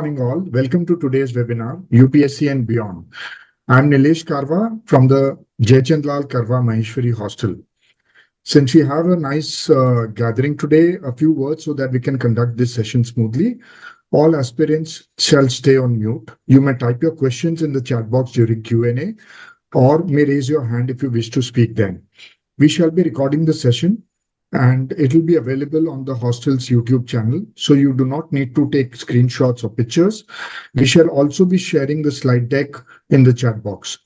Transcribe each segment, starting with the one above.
morning all. Welcome to today's webinar, UPSC and Beyond. I'm Nilesh Karwa from the JaiChandlal Karwa Maheshwari Hostel. Since we have a nice gathering today, a few words so that we can conduct this session smoothly. All aspirants shall stay on mute. You may type your questions in the chat box during Q&A or may raise your hand if you wish to speak then. We shall be recording the session and it will be available on the hostel's YouTube channel, so you do not need to take screenshots or pictures. We shall also be sharing the slide deck in the chat box.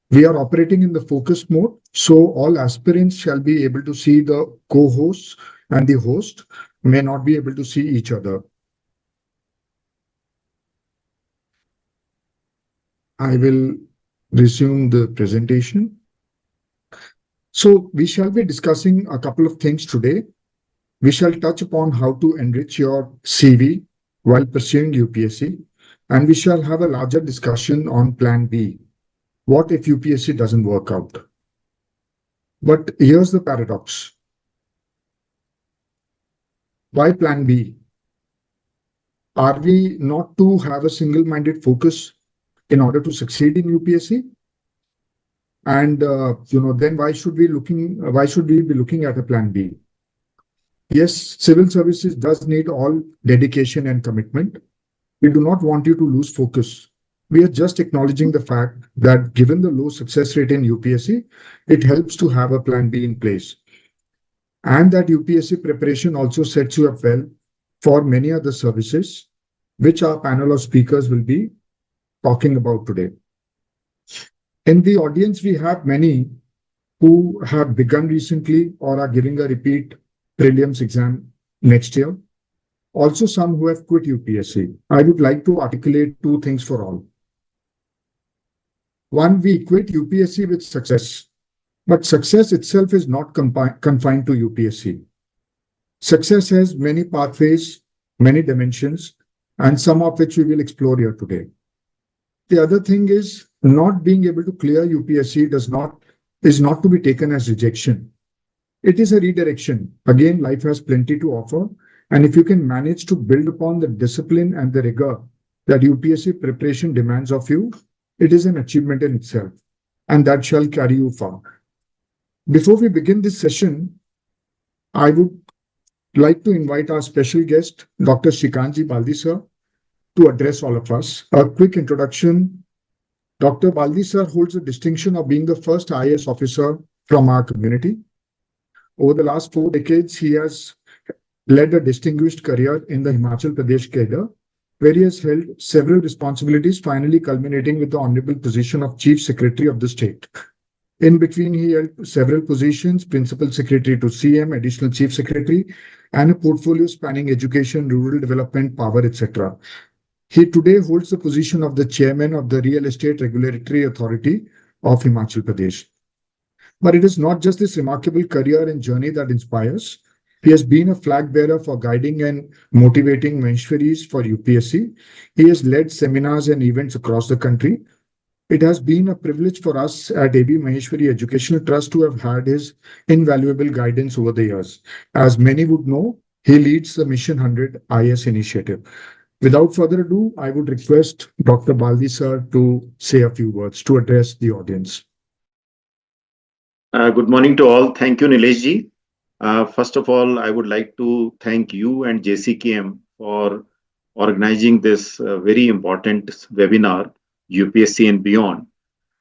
We are operating in the focus mode, so all aspirants shall be able to see the co-hosts and the host may not be able to see each other. I will resume the presentation. So we shall be discussing a couple of things today. We shall touch upon how to enrich your CV while pursuing UPSC, and we shall have a larger discussion on Plan B. What if UPSC doesn't work out? But here's the paradox. Why Plan B? Are we not to have a single-minded focus in order to succeed in UPSC? And then why should we be looking at a Plan B? Yes, civil services does need all dedication and commitment. We do not want you to lose focus. We are just acknowledging the fact that given the low success rate in UPSC, it helps to have a Plan B in place. And that UPSC preparation also sets you up well for many other services, which our panel of speakers will be talking about today. In the audience, we have many who have begun recently or are giving a repeat prelims exam next year. Also, some who have quit UPSC. I would like to articulate two things for all. One, we equate UPSC with success, but success itself is not confined to UPSC. Success has many pathways, many dimensions, and some of which we will explore here today. The other thing is not being able to clear UPSC is not to be taken as rejection. It is a redirection. Again, life has plenty to offer. And if you can manage to build upon the discipline and the rigor that UPSC preparation demands of you, it is an achievement in itself. And that shall carry you far. Before we begin this session, I would like to invite our special guest, Dr. Shrikantji Baldi sir, to address all of us. A quick introduction. Dr. Baldi sir holds the distinction of being the first IAS officer from our community. Over the last 4 decades, he has led a distinguished career in the Himachal Pradesh cadre, where he has held several responsibilities, finally culminating with the honorable position of Chief Secretary of the state. In between, he held several positions, Principal Secretary to CM, Additional Chief Secretary, and a portfolio spanning education, rural development, power, etc. He today holds the position of the chairman of the Real Estate Regulatory Authority of Himachal Pradesh. But it is not just this remarkable career and journey that inspires. He has been a flag bearer for guiding and motivating Maheshwaris for UPSC. He has led seminars and events across the country. It has been a privilege for us at AB Maheshwari Educational Trust to have had his invaluable guidance over the years. As many would know, he leads the Mission 100 IS initiative. Without further ado, I would request Dr. Baldi sir to say a few words to address the audience. Good morning to all. Thank you, Nilesh ji. First of all, I would like to thank you and JCKM for organizing this very important webinar, UPSC and Beyond.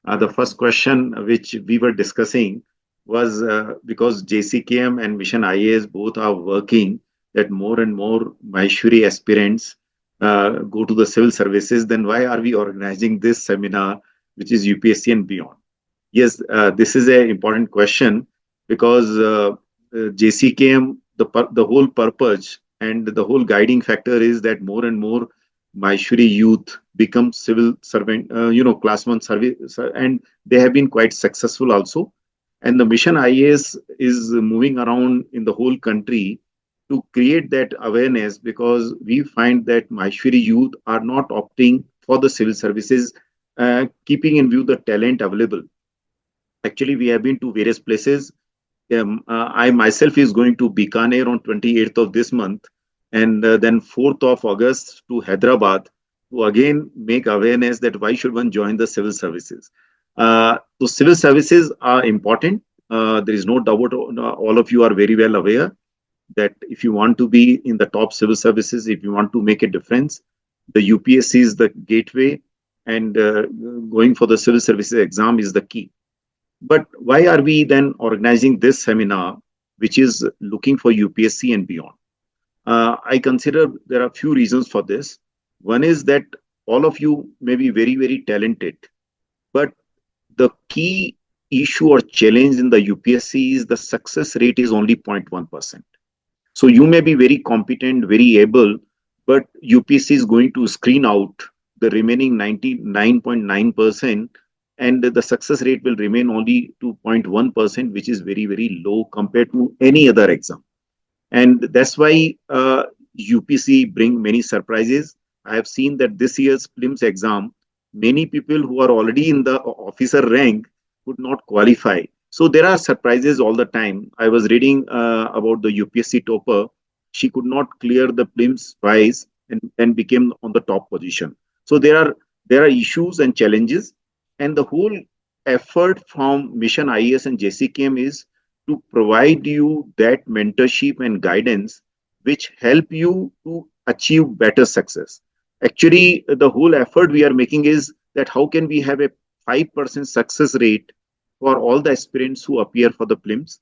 The first question which we were discussing was because JCKM and Mission IAS both are working that more and more Maheshwari aspirants go to the civil services, then why are we organizing this seminar, which is UPSC and Beyond? Yes, this is an important question because JCKM, the whole purpose and the whole guiding factor is that more and more Maheshwari youth become civil servant, class 1 service, and they have been quite successful also. And the Mission IAS is moving around in the whole country to create that awareness, because we find that Maheshwari youth are not opting for the civil services, keeping in view the talent available. Actually, we have been to various places. I myself is going to Bikaner on 28th of this month, and then 4th of August to Hyderabad. to again make awareness that why should one join the civil services. So civil services are important. There is no doubt. All of you are very well aware that if you want to be in the top civil services, if you want to make a difference, the UPSC is the gateway, and going for the civil services exam is the key. But why are we then organizing this seminar, which is looking for UPSC and beyond? I consider there are few reasons for this. One is that all of you may be very, very talented, but the key issue or challenge in the UPSC is the success rate is only 0.1%. So you may be very competent, very able, but UPSC is going to screen out the remaining 99.9%, and the success rate will remain only to 0.1%, which is very, very low compared to any other exam. And that's why UPSC bring many surprises. I have seen that this year's prelims exam, many people who are already in the officer rank could not qualify. So there are surprises all the time. I was reading about the UPSC topper. She could not clear the prelims twice and became on the top position. So there are issues and challenges, and the whole effort from Mission IAS and JCKM is to provide you that mentorship and guidance which help you to achieve better success. Actually, the whole effort we are making is that how can we have a 5% success rate for all the aspirants who appear for the prelims.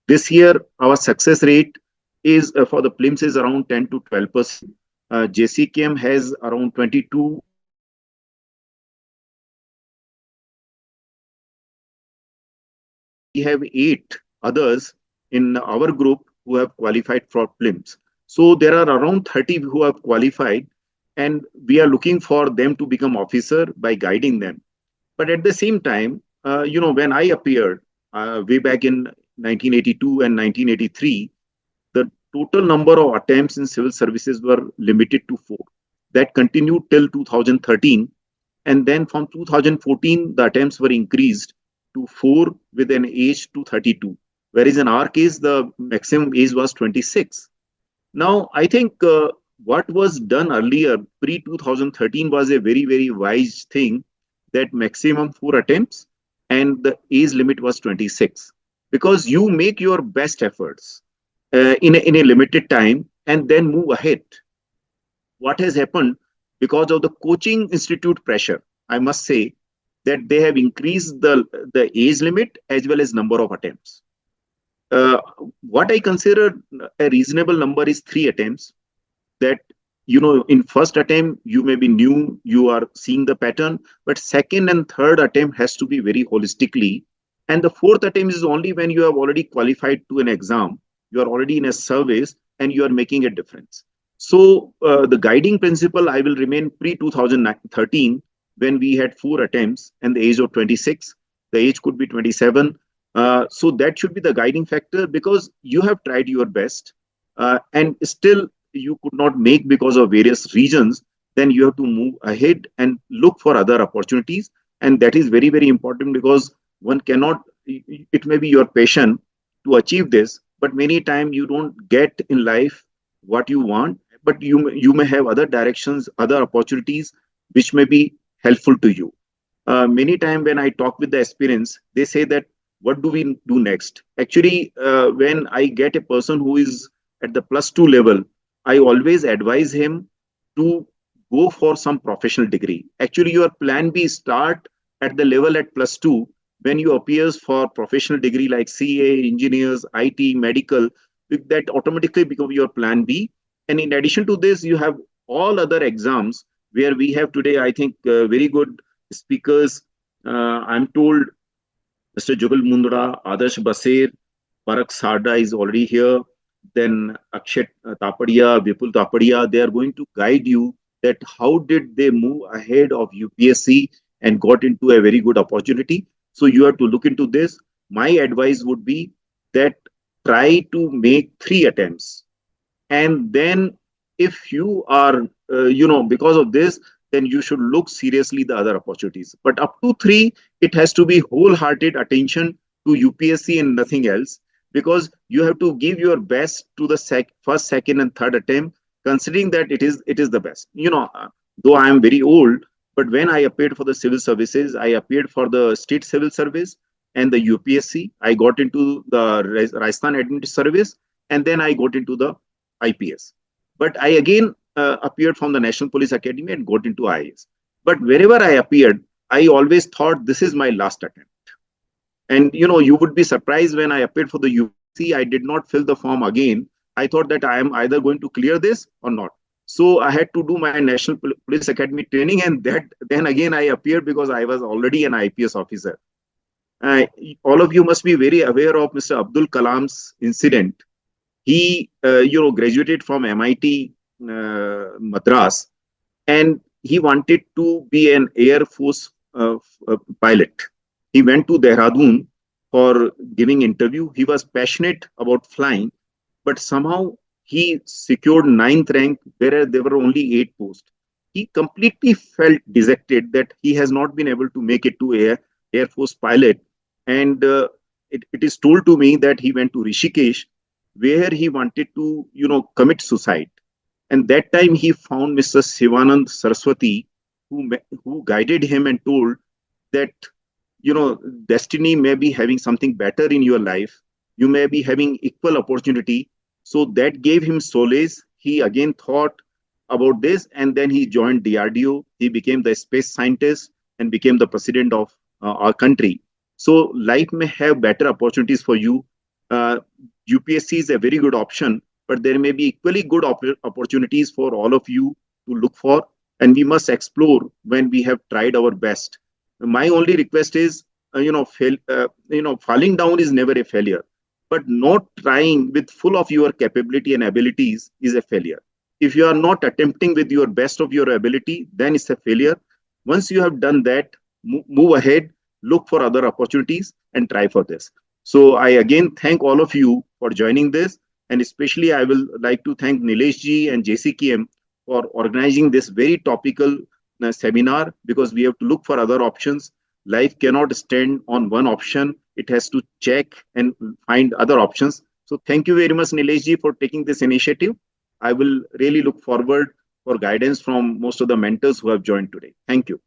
This year, our success rate is for the prelims is around 10 to 12%. JCKM has around 22. We have 8 others in our group who have qualified for prelims. So there are around 30 who have qualified, and we are looking for them to become officer by guiding them. But at the same time, when I appeared way back in 1982 and 1983, the total number of attempts in civil services were limited to 4. That continued till 2013. And then from 2014, the attempts were increased to 4 with an age to 32. Whereas in our case, the maximum age was 26. Now, I think what was done earlier, pre-2013, was a very, very wise thing, that maximum 4 attempts and the age limit was 26. Because you make your best efforts in a limited time and then move ahead. What has happened because of the coaching institute pressure, I must say that they have increased the age limit as well as number of attempts. What I consider a reasonable number is 3 attempts. That, in first attempt, you may be new, you are seeing the pattern, but second and third attempt has to be very holistically. And the fourth attempt is only when you have already qualified to an exam, you are already in a service and you are making a difference. So the guiding principle, I will remain pre-2013, when we had 4 attempts and the age of 26, the age could be 27. So that should be the guiding factor, because you have tried your best and still you could not make because of various reasons. Then you have to move ahead and look for other opportunities. And that is very, very important, because one cannot, it may be your passion to achieve this, but many times you don't get in life what you want, but you may have other directions, other opportunities which may be helpful to you. Many times when I talk with the aspirants, they say that, what do we do next? Actually, when I get a person who is at the +2 level, I always advise him to go for some professional degree. Actually, your plan B start at the level at +2. When you appears for professional degree like CA, engineers, IT, medical, that automatically become your plan B. And in addition to this, you have all other exams where we have today, I think, very good speakers. I'm told Mr. Jugal Mundra, Adarsh, Parakh, Sarda is already here. Then Akshay, Taparia, Vipul, Taparia, they are going to guide you that how did they move ahead of UPSC and got into a very good opportunity. So you have to look into this. My advice would be that try to make 3 attempts. And then if you are, because of this, then you should look seriously the other opportunities. But up to 3, it has to be wholehearted attention to UPSC and nothing else, because you have to give your best to the first, second, and third attempt, considering that it is the best. though I am very old, but when I appeared for the civil services, I appeared for the state civil service and the UPSC. I got into the Rajasthan Administrative Service, and then I got into the IPS. But I again appeared from the National Police Academy and got into IAS. But wherever I appeared, I always thought this is my last attempt. And you would be surprised when I appeared for the UPSC, I did not fill the form again. I thought that I am either going to clear this or not. So I had to do my National Police Academy training, and then again I appeared because I was already an IPS officer. All of you must be very aware of Mr. Abdul Kalam's incident. He, graduated from MIT Madras, and he wanted to be an Air Force pilot. He went to Dehradun for giving interview. He was passionate about flying, but somehow he secured 9th rank, where there were only 8 posts. He completely felt dejected that he has not been able to make it to Air Force pilot. And it is told to me that he went to Rishikesh, where he wanted to, commit suicide. And that time he found Mr. Sivanand Saraswati, who guided him and told that, destiny may be having something better in your life. You may be having equal opportunity. So that gave him solace. He again thought about this, and then he joined DRDO. He became the space scientist and became the president of our country. So life may have better opportunities for you. UPSC is a very good option, but there may be equally good opportunities for all of you to look for, and we must explore when we have tried our best. My only request is, falling down is never a failure, but not trying with full of your capability and abilities is a failure. If you are not attempting with your best of your ability, then it's a failure. Once you have done that, move ahead, look for other opportunities and try for this. So I again thank all of you for joining this, and especially I will like to thank Nilesh ji and JCKM for organizing this very topical seminar, because we have to look for other options. Life cannot stand on one option. It has to check and find other options. So thank you very much, Nilesh ji, for taking this initiative. I will really look forward for guidance from most of the mentors who have joined today. Thank you.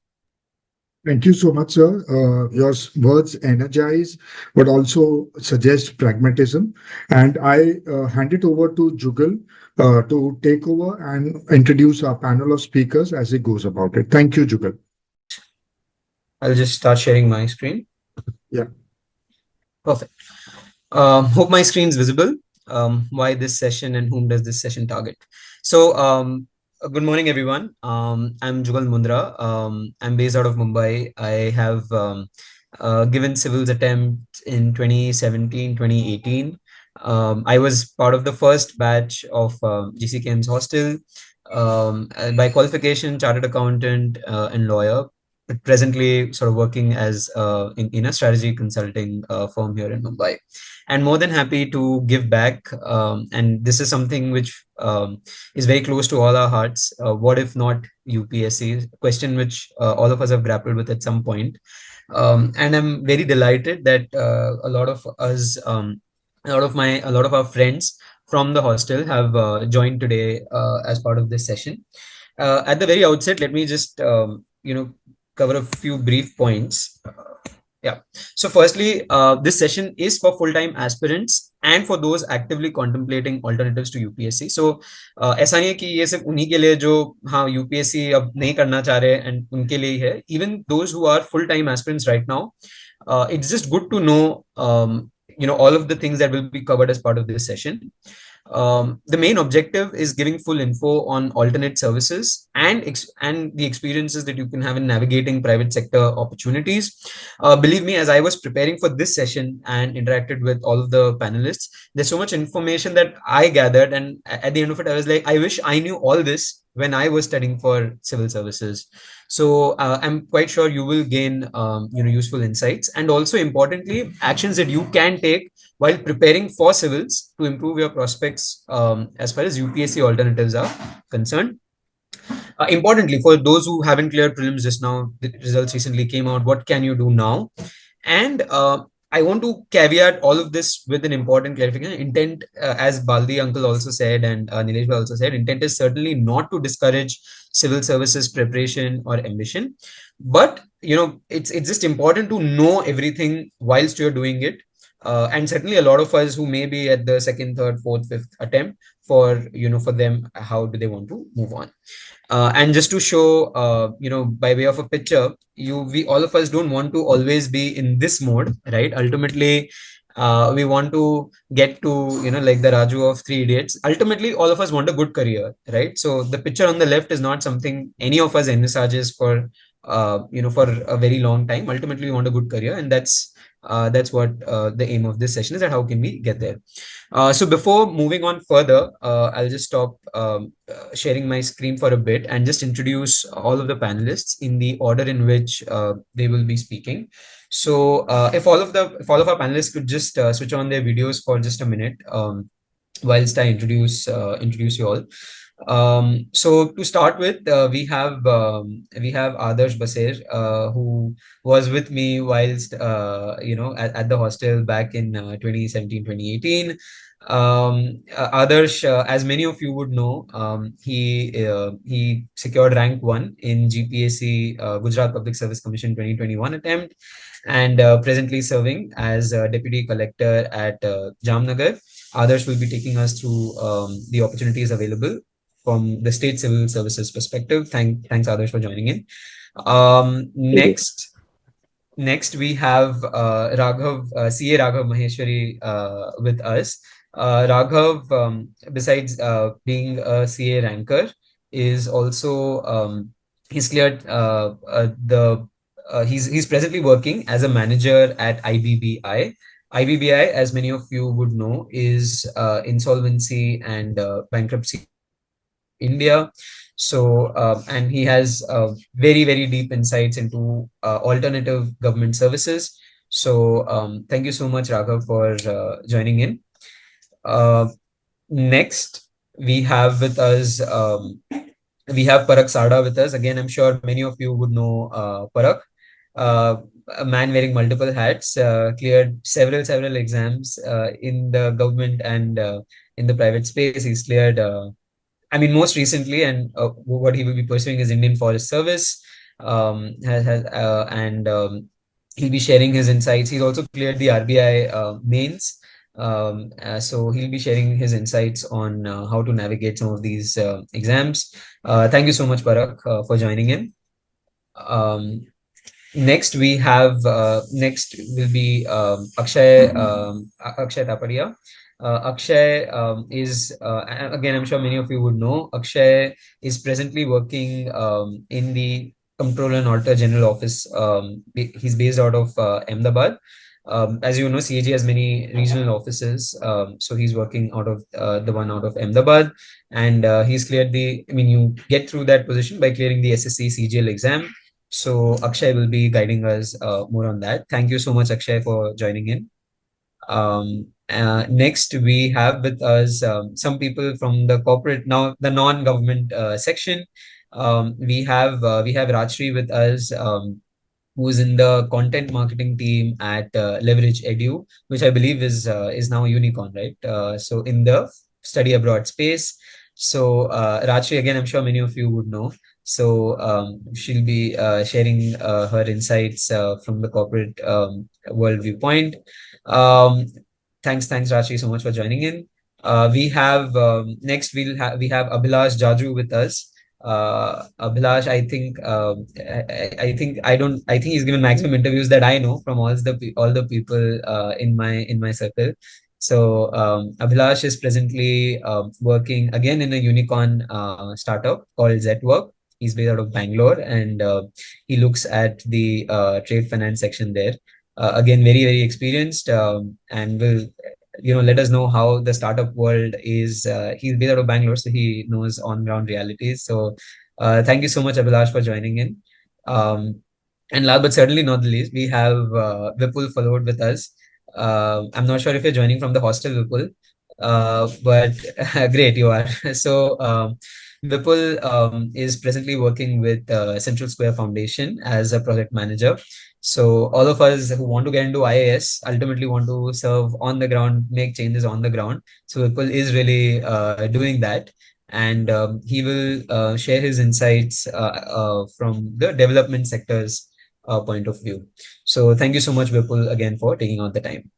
Thank you so much, sir. Your words energize, but also suggest pragmatism. And I hand it over to Jugal to take over and introduce our panel of speakers as he goes about it. Thank you, Jugal. I'll just start sharing my screen. Yeah. Perfect. Hope my screen is visible. Why this session and whom does this session target? So, good morning, everyone. I'm Jugal Mundra. I'm based out of Mumbai. I have given civils attempt in 2017, 2018. I was part of the first batch of JCKM's Hostel. By qualification, chartered accountant and lawyer, but presently sort of working as in a strategy consulting firm here in Mumbai. And more than happy to give back. And this is something which is very close to all our hearts. What if not UPSC? A question which all of us have grappled with at some point. And I'm very delighted that a lot of us, a lot of our friends from the hostel have joined today as part of this session. At the very outset, let me just cover a few brief points. Yeah. So firstly, this session is for full-time aspirants and for those actively contemplating alternatives to UPSC. So ऐसा नहीं है कि ये सिर्फ उन्हीं के लिए जो हाँ UPSC अब नहीं करना चाह रहे and उनके लिए है. Even those who are full-time aspirants right now, it's just good to know all of the things that will be covered as part of this session. The main objective is giving full info on alternate services and the experiences that you can have in navigating private sector opportunities. Believe me, as I was preparing for this session and interacted with all of the panelists, there's so much information that I gathered, and at the end of it, I was like, I wish I knew all this when I was studying for civil services. So I'm quite sure you will gain useful insights, and also importantly, actions that you can take while preparing for civils to improve your prospects as far as UPSC alternatives are concerned. Importantly, for those who haven't cleared prelims just now, the results recently came out. What can you do now? And I want to caveat all of this with an important clarification. Intent, as Baldi uncle also said, and Nilesh also said, intent is certainly not to discourage civil services preparation or ambition. But it's just important to know everything whilst you're doing it. And certainly a lot of us who may be at the second, third, fourth, fifth attempt, for them, how do they want to move on? And just to show, by way of a picture, we all of us don't want to always be in this mode, right? Ultimately, we want to get to, like the Raju of Three Idiots. Ultimately, all of us want a good career, right? So the picture on the left is not something any of us envisages for, for a very long time. Ultimately, we want a good career, and that's what the aim of this session is, and how can we get there. So before moving on further, I'll just stop sharing my screen for a bit and just introduce all of the panelists in the order in which they will be speaking. So if all of our panelists could just switch on their videos for just a minute, whilst I introduce you all. So to start with, we have Adarsh Baser, who was with me whilst at the hostel back in 2017, 2018. Adarsh, as many of you would know, he secured rank 1 in GPSC Gujarat Public Service Commission 2021 attempt, and presently serving as Deputy Collector at Jamnagar. Adarsh will be taking us through the opportunities available from the state civil services perspective. Thanks Adarsh for joining in. Next we have Raghav, CA Raghav Maheshwari with us. Raghav, besides being a CA ranker, is also he's cleared he's presently working as a manager at IBBI. IBBI, as many of you would know, is Insolvency and Bankruptcy India. So, and he has very, very deep insights into alternative government services. So, thank you so much, Raghav, for joining in. Next, we have with us, we have Parakh Sarda with us. Again, I'm sure many of you would know Parakh. A man wearing multiple hats, cleared several exams in the government and in the private space. He's cleared, most recently, and what he will be pursuing is Indian Forest Service, and he'll be sharing his insights. He's also cleared the RBI mains. So he'll be sharing his insights on how to navigate some of these exams. Thank you so much, Parakh, for joining in. Next we have next will be Akshay Taparia. Akshay is again, I'm sure many of you would know, Akshay is presently working in the Comptroller and Auditor General Office. He's based out of Ahmedabad. As you know, CAG has many regional offices, so he's working out of the one out of Ahmedabad, and he's cleared you get through that position by clearing the SSC CGL exam. So Akshay will be guiding us more on that. Thank you so much, Akshay, for joining in. Next, we have with us some people from the corporate, now the non-government section. We have Rajshree with us, who's in the content marketing team at Leverage Edu, which I believe is now Unicorn, right? So in the study abroad space. So Rajshree, again, I'm sure many of you would know. So she'll be sharing her insights from the corporate world viewpoint. Thanks, Rajshree, so much for joining in. We have next we have Abhilash Jaju with us. Abhilash, I think he's given maximum interviews that I know from all the people in my circle. So Abhilash is presently working again in a unicorn startup called Zetwork. He's based out of Bangalore, and he looks at the trade finance section there. Again, very, very experienced, and will let us know how the startup world is. He's based out of Bangalore, so he knows on ground realities. So thank you so much, Abhilash, for joining in. And last but certainly not the least, we have Vipul Falor with us. I'm not sure if you're joining from the hostel, Vipul, but great, you are. So Vipul is presently working with Central Square Foundation as a project manager. So all of us who want to get into IAS ultimately want to serve on the ground, make changes on the ground. So Vipul is really doing that. and he will share his insights from the development sector's point of view. So thank you so much, Vipul, again for taking out the time.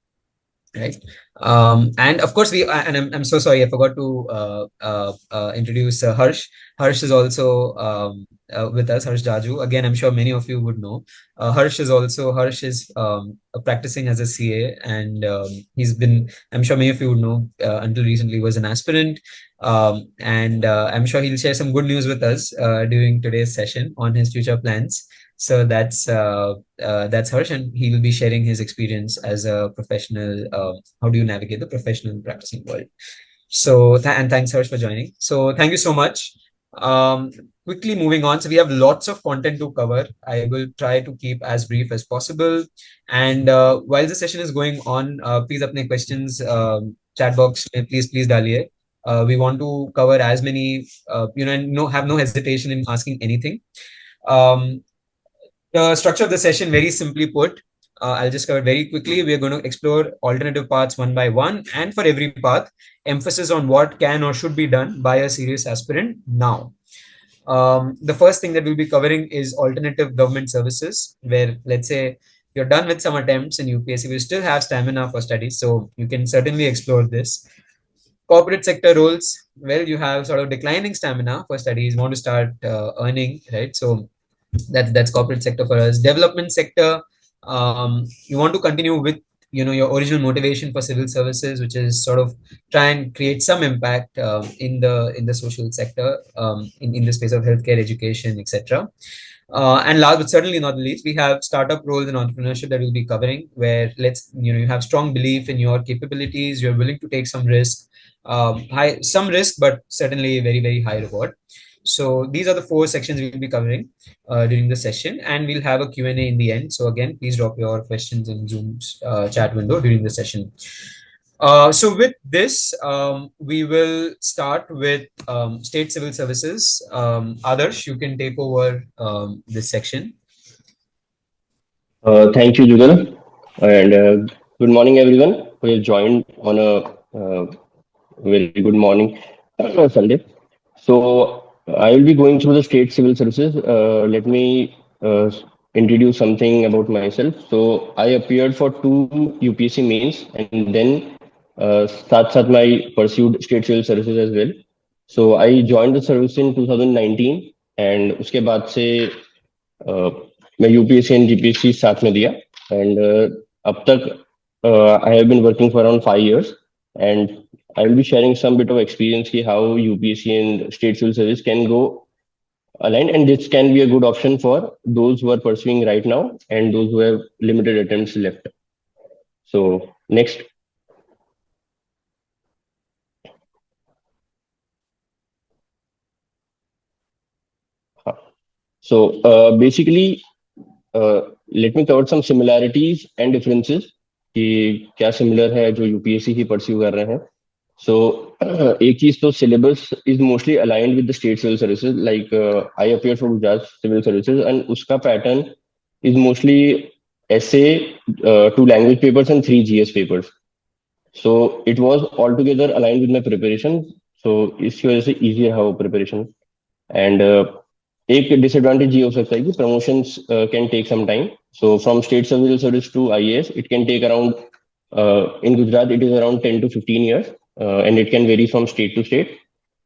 Right. And of course, I'm so sorry, I forgot to introduce Harsh. Harsh is also with us, Harsh Jaju. Again, I'm sure many of you would know. Harsh is practicing as a CA, and I'm sure many of you would know, until recently was an aspirant. And I'm sure he'll share some good news with us during today's session on his future plans. So that's Harsh, and he will be sharing his experience as a professional. How do you navigate the professional practicing world? So, and thanks, Harsh, for joining. So, thank you so much. Quickly moving on. So, we have lots of content to cover. I will try to keep as brief as possible. And while the session is going on, please apne questions chat box mein please daliye. We want to cover as many, and have no hesitation in asking anything. The structure of the session, very simply put, I'll just cover very quickly. We're going to explore alternative paths one by one, and for every path, emphasis on what can or should be done by a serious aspirant now. The first thing that we'll be covering is alternative government services, where, let's say, you're done with some attempts in UPSC, we still have stamina for studies, so you can certainly explore this. Corporate sector roles, well, you have sort of declining stamina for studies, want to start earning, right? So that's corporate sector for us. Development sector, you want to continue with your original motivation for civil services, which is sort of try and create some impact in the social sector, in the space of healthcare, education, etc. And last but certainly not the least, we have startup roles and entrepreneurship that we'll be covering, where you have strong belief in your capabilities, you're willing to take some risk, some risk, but certainly very, very high reward. So these are the 4 sections we'll be covering during the session, and we'll have a Q&A in the end. So again, please drop your questions in Zoom's chat window during the session. So with this, we will start with state civil services. Adarsh, you can take over this section. Thank you, Jugal, and good morning, everyone who have joined on a very good morning Sunday. So I will be going through the state civil services. Let me introduce something about myself. So I appeared for 2 UPSC mains, and then साथ my pursued state civil services as well. So I joined the service in 2019, and उसके बाद से मैं UPSC and GPSC साथ में दिया, and अब तक I have been working for around 5 years, and I will be sharing some bit of experience here how UPSC and state civil service can go aligned, and this can be a good option for those who are pursuing right now and those who have limited attempts left. So next. So basically, let me cover some similarities and differences कि क्या similar है जो UPSC ही pursue कर रहे हैं. So एक चीज तो syllabus is mostly aligned with the state civil services. Like I appeared for Gujarat Civil Services, and उसका pattern is mostly essay, 2 language papers and 3 GS papers. So it was altogether aligned with my preparation. So इसकी वजह से easier है वो preparation. And एक disadvantage ये हो सकता है कि promotions can take some time. So from state civil service to IAS, it can take around, in Gujarat, it is around 10 to 15 years, and it can vary from state to state.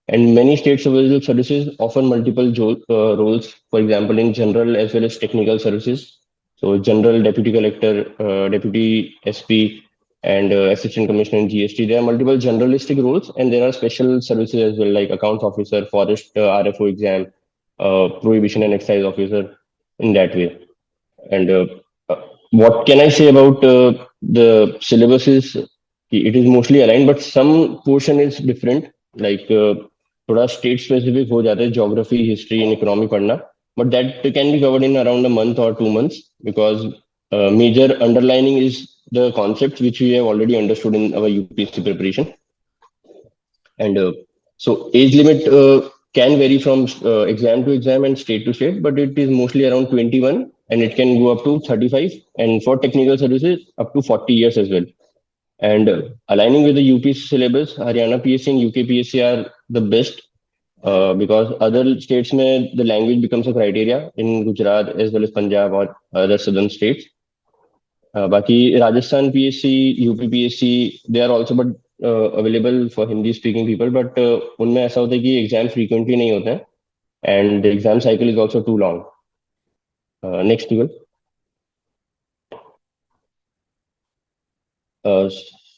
And many state civil services offer multiple roles, for example, in general as well as technical services. So general, deputy collector, deputy SP, and assistant commissioner in GST. There are multiple generalistic roles, and there are special services as well, like accounts officer, forest RFO exam, prohibition and excise officer, in that way. And what can I say about the syllabus is it is mostly aligned, but some portion is different. Like थोड़ा state specific हो जाता है, geography, history, and economy पढ़ना, but that can be covered in around a month or 2 months, because major underlining is the concepts which we have already understood in our UPSC preparation. And so age limit can vary from exam to exam and state to state, but it is mostly around 21, and it can go up to 35, and for technical services up to 40 years as well. And aligning with the UPSC syllabus, Haryana PSC and UK PSC are the best because other states में the language becomes a criteria in Gujarat as well as Punjab or other southern states. बाकी Rajasthan PSC, UP PSC, they are also but available for Hindi speaking people, but उनमें ऐसा होता है कि exam frequently नहीं होते हैं and the exam cycle is also too long. Next यूगल.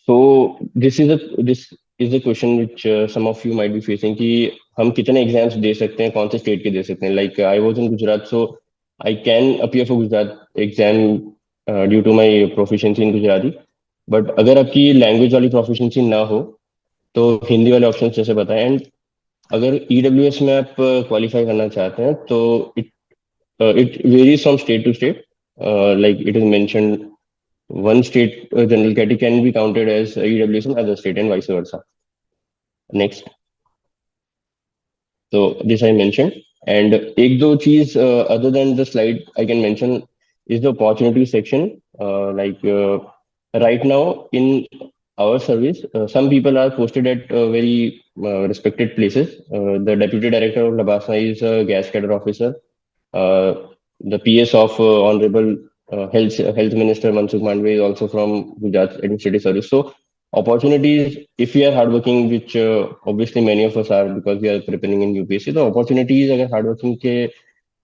So this is a question which some of you might be facing कि हम कितने एग्जाम्स दे सकते हैं, कौन से स्टेट के दे सकते हैं. Like I was in Gujarat, so I can appear for Gujarat exam due to my proficiency in Gujarati. But अगर आपकी लैंग्वेज वाली प्रोफिशिएंसी ना हो तो हिंदी वाले ऑप्शन जैसे बताएं. एंड अगर ईडब्ल्यूएस में आप क्वालिफाई करना चाहते हैं तो it varies from state to state. Like it is mentioned one state general category can be counted as EWS in other state and vice versa. Next. So this I mentioned. And एक दो चीज other than the slide I can mention is the opportunity section. Right now in our service, some people are posted at very respected places. The deputy director of Labasna is a gas cadre officer. The PS of Honorable Health Minister Mansukh Mandviya is also from Gujarat Administrative Service. So opportunities, if we are hardworking, which obviously many of us are because we are preparing in UPSC, तो opportunities अगर hardworking के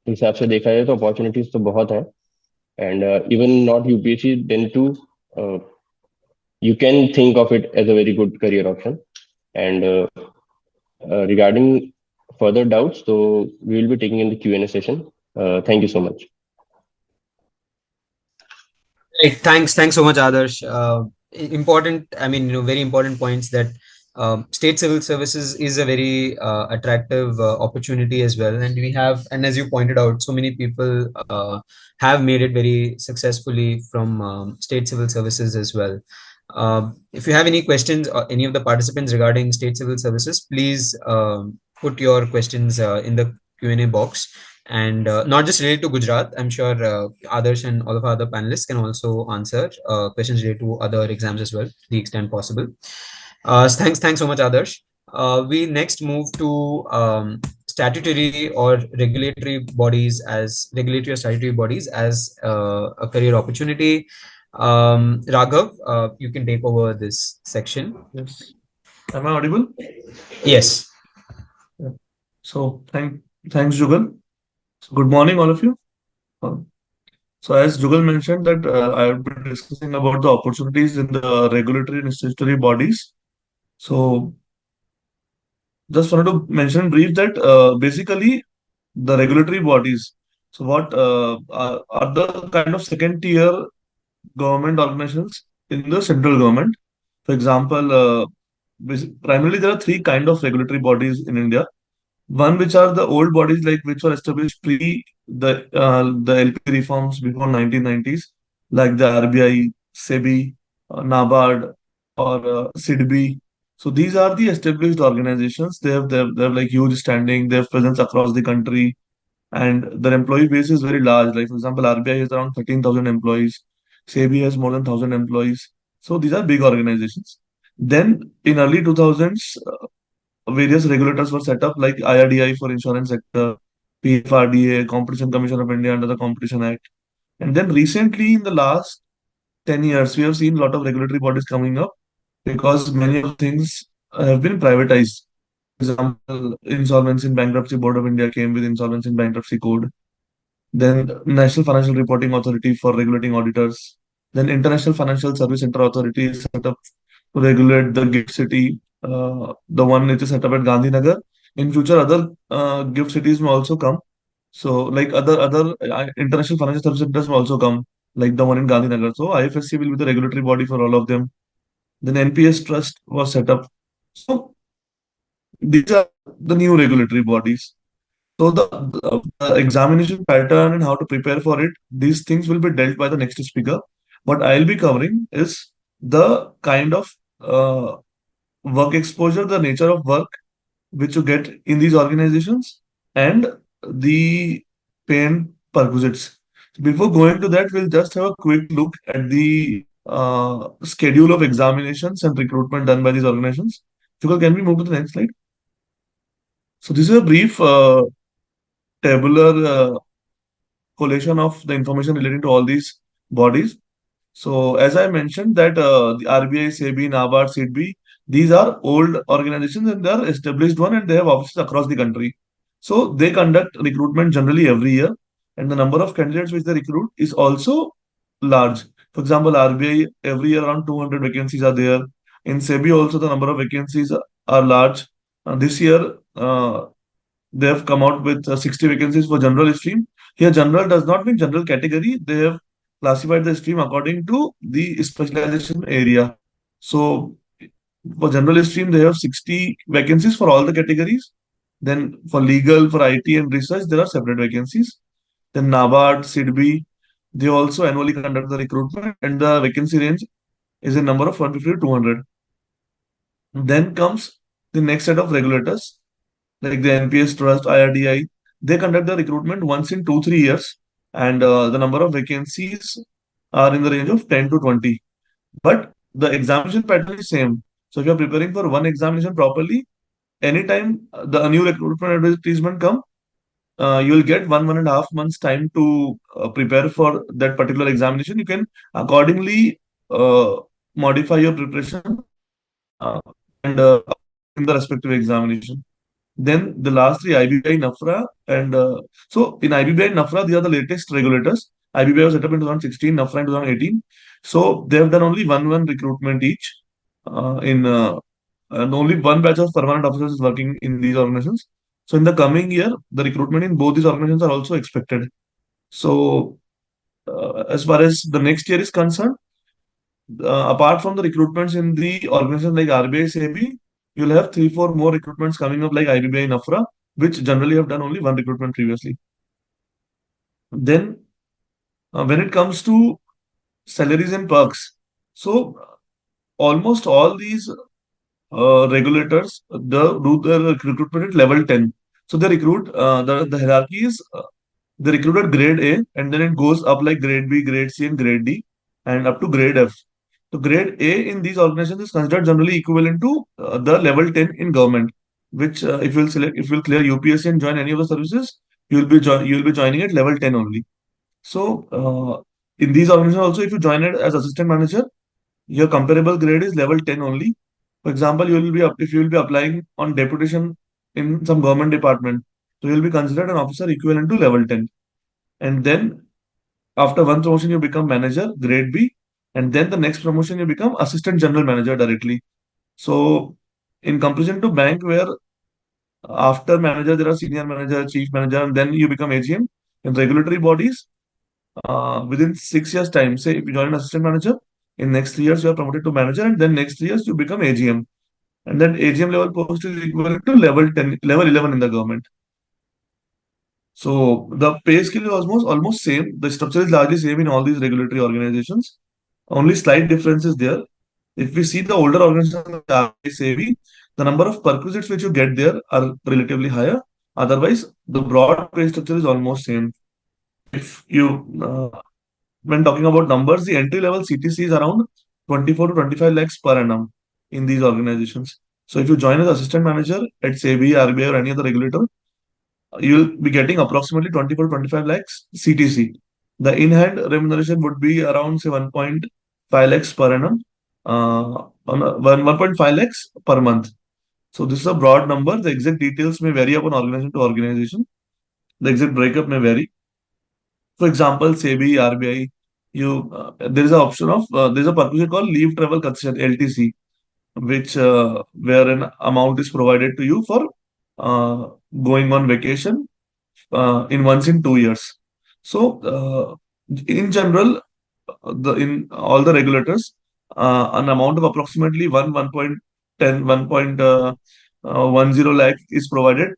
हिसाब से देखा जाए तो opportunities तो बहुत हैं. And even not UPSC, then too, you can think of it as a very good career option. And regarding further doubts, so we will be taking in the Q&A session. Thank you so much. Right. Thanks so much, Adarsh. Important, very important points that state civil services is a very attractive opportunity as well. And as you pointed out, so many people have made it very successfully from state civil services as well. If you have any questions or any of the participants regarding state civil services, please put your questions in the Q&A box. And not just related to Gujarat, I'm sure Adarsh and all of our other panelists can also answer questions related to other exams as well, to the extent possible. Thanks so much, Adarsh. We next move to statutory or regulatory or statutory bodies as a career opportunity. Raghav, you can take over this section. Yes. Am I audible? Yes. Yeah. So thanks, Jugal. So good morning, all of you. So as Jugal mentioned that I will be discussing about the opportunities in the regulatory and statutory bodies. So just wanted to mention in brief that basically the regulatory bodies. So what are the kind of second tier government organizations in the central government? For example, primarily there are three kind of regulatory bodies in India. One which are the old bodies like which were established pre the LP reforms before 1990s, like the RBI, SEBI, NABARD, or SIDBI. So these are the established organizations. They have like huge standing. They have presence across the country, and their employee base is very large. Like for example, RBI has around 13,000 employees. SEBI has more than 1,000 employees. So these are big organizations. Then in early 2000s, various regulators were set up like IRDI for insurance sector, PFRDA, Competition Commission of India under the Competition Act. And then recently in the last 10 years, we have seen a lot of regulatory bodies coming up because many of things have been privatized. For example, Insolvency and Bankruptcy Board of India came with Insolvency and Bankruptcy Code. Then National Financial Reporting Authority for regulating auditors. Then International Financial Service Center Authority is set up to regulate the gift city, the one which is set up at Gandhinagar. In future, other gift cities will also come. So, like other international financial service centers will also come, like the one in Gandhinagar. So, IFSC will be the regulatory body for all of them. Then NPS Trust was set up. So, these are the new regulatory bodies. So, the examination pattern and how to prepare for it, these things will be dealt by the next speaker. What I'll be covering is the kind of work exposure, the nature of work which you get in these organizations, and the pay and perquisites. Before going to that, we'll just have a quick look at the schedule of examinations and recruitment done by these organizations. Jugal, can we move to the next slide? So this is a brief tabular collation of the information relating to all these bodies. So as I mentioned that the RBI, SEBI, NABARD, SIDBI, these are old organizations and they are established one and they have offices across the country. So they conduct recruitment generally every year and the number of candidates which they recruit is also large. For example, RBI every year around 200 vacancies are there. In SEBI also the number of vacancies are large. This year they have come out with 60 vacancies for general stream. Here, general does not mean general category. They have classified the stream according to the specialization area. So, for general stream, they have 60 vacancies for all the categories. Then, for legal, for IT and research, there are separate vacancies. Then, NABARD, SIDBI, they also annually conduct the recruitment, and the vacancy range is a number of 150 to 200. Then comes the next set of regulators like the NPS Trust, IRDI, they conduct the recruitment once in 2 3 years, and the number of vacancies are in the range of 10 to 20. But the examination pattern is same. So if you are preparing for one examination properly, anytime the new recruitment advertisement come, you will get 1.5 months time to prepare for that particular examination. You can accordingly uh, modify your preparation uh, and in the respective examination. Then the last three, IBBI, NAFRA, and so in IBBI and NAFRA, they are the latest regulators. IBBI was set up in 2016, NAFRA in 2018. So they have done only one recruitment each. And only one batch of permanent officers is working in these organizations. So in the coming year, the recruitment in both these organizations are also expected. So as far as the next year is concerned, apart from the recruitments in the organizations like RBI, SEBI, you'll have 3 4 more recruitments coming up like IBBI and NAFRA, which generally have done only one recruitment previously. Then, when it comes to salaries and perks, so almost all these regulators do the recruitment at level 10. So they recruit, the hierarchy is they recruit at grade A and then it goes up like grade B, grade C, and grade D, and up to grade F. So grade A in these organizations is considered generally equivalent to the level 10 in government, which if you'll clear UPSC and join any of the services, you'll be joining at level 10 only. So in these organizations also, if you join it as assistant manager, your comparable grade is level 10 only. For example, if you will be applying on deputation in some government department, so you'll be considered an officer equivalent to level 10. And then after one promotion, you become manager, grade B, and then the next promotion, you become assistant general manager directly. So, in comparison to bank, where after manager there are senior manager, chief manager, and then you become AGM. In regulatory bodies, within 6 years' time, say if you join an assistant manager, in next 3 years you are promoted to manager, and then next 3 years you become AGM, and then AGM level post is equivalent to level 10, level 11 in the government. So the pay scale is almost same. The structure is largely same in all these regulatory organizations. Only slight difference is there. If we see the older organizations like RBI, SEBI, the number of perquisites which you get there are relatively higher. Otherwise, the broad pay structure is almost same. If you when talking about numbers, the entry level CTC is around 24 to 25 lakhs per annum in these organizations. So if you join as assistant manager at SEBI, RBI, or any other regulator, you'll be getting approximately 24 to 25 lakhs CTC. The in-hand remuneration would be around say 1.5 lakhs per annum, on 1.5 lakhs per month. So this is a broad number. The exact details may vary upon organization to organization. The exact breakup may vary. For example, SEBI, RBI, there is an option of there is a purpose called leave travel concession (LTC), which where an amount is provided to you for going on vacation in once in 2 years. So in general, in all the regulators, an amount of approximately 1.10 lakh is provided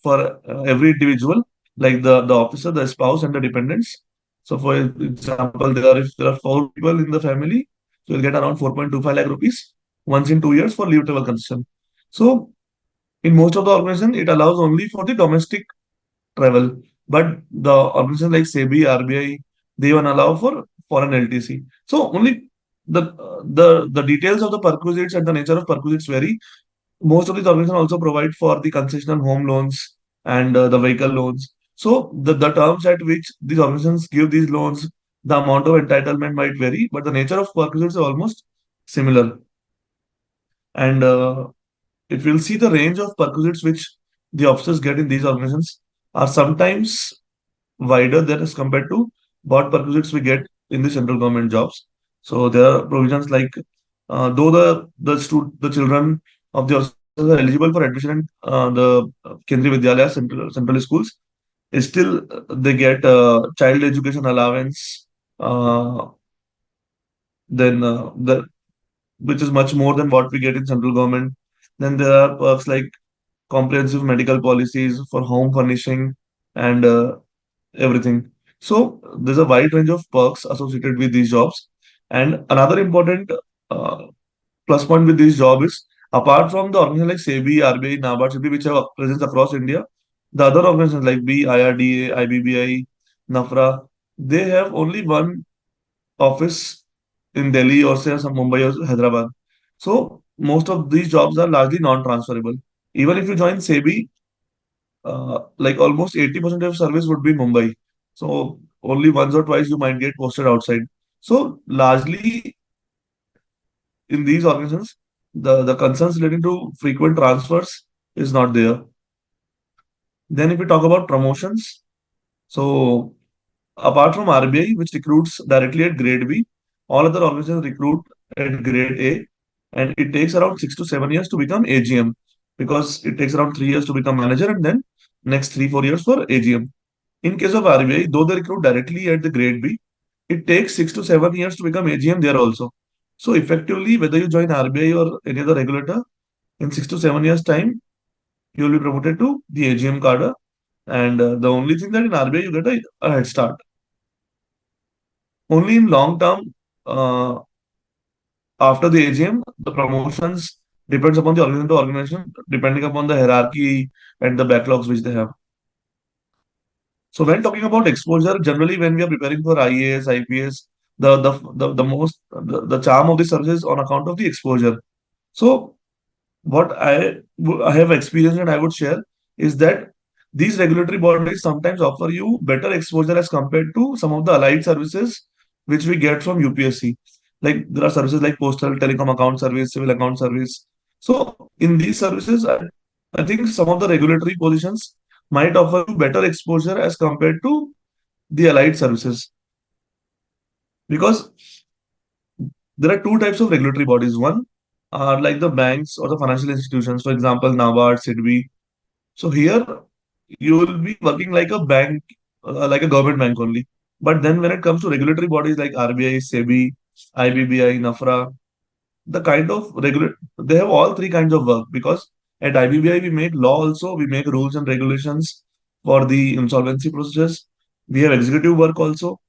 for every individual, like the officer, the spouse, and the dependents. So, for example, if there are 4 people in the family, so you'll get around 4.25 lakh rupees once in 2 years for leave travel concession. So, in most of the organization, it allows only for the domestic travel, but the organizations like SEBI, RBI, they even allow for foreign LTC. So, only the details of the perquisites and the nature of perquisites vary. most of these organizations also provide for the concessional home loans and the vehicle loans. So the terms at which these organizations give these loans, the amount of entitlement might vary, but the nature of perquisites is almost similar. And if you'll see the range of perquisites which the officers get in these organizations are sometimes wider than as compared to what perquisites we get in the central government jobs. So there are provisions like though the children of the officers are eligible for admission in the Kendriya Vidyalaya central schools, still they get child education allowance, uh, then the which is much more than what we get in central government. Then there are perks like comprehensive medical policies for home furnishing and everything. So there's a wide range of perks associated with these jobs. And another important uh, plus point with this job is apart from the organizations like SEBI, RBI, NABARD, SIBI, which have presence across India, the other organizations like IRDA, IBBI, NAFRA, they have only one office in Delhi or say some Mumbai or Hyderabad. So most of these jobs are largely non-transferable. Even if you join SEBI, like almost 80% of service would be in Mumbai. So only once or twice you might get posted outside. So largely in these organizations, the concerns relating to frequent transfers is not there. Then if we talk about promotions, so apart from RBI, which recruits directly at grade B, all other organizations recruit at grade A, and it takes around 6 to 7 years to become AGM because it takes around 3 years to become manager and then next 3 4 years for AGM. In case of RBI, though they recruit directly at the grade B, it takes 6 to 7 years to become AGM there also. So effectively, whether you join RBI or any other regulator, in 6 to 7 years time, you will be promoted to the AGM cadre. And the only thing that in RBI you get a head start. Only in long term, after the AGM, the promotions depends upon the organization to organization, depending upon the hierarchy and the backlogs which they have. So when talking about exposure, generally when we are preparing for IAS, IPS, the charm of the service is on account of the exposure. So what I have experienced and I would share is that these regulatory bodies sometimes offer you better exposure as compared to some of the allied services which we get from UPSC. Like there are services like postal, telecom account service, civil account service. So in these services, I think some of the regulatory positions might offer you better exposure as compared to the allied services because there are two types of regulatory bodies. One are like the banks or the financial institutions, for example, NABARD, SIDBI. So here you will be working like a bank, like a government bank only. But then when it comes to regulatory bodies like RBI, SEBI, IBBI, NAFRA, the kind of regulate they have all three kinds of work because at IBBI we make law also, we make rules and regulations for the insolvency process. We have executive work also,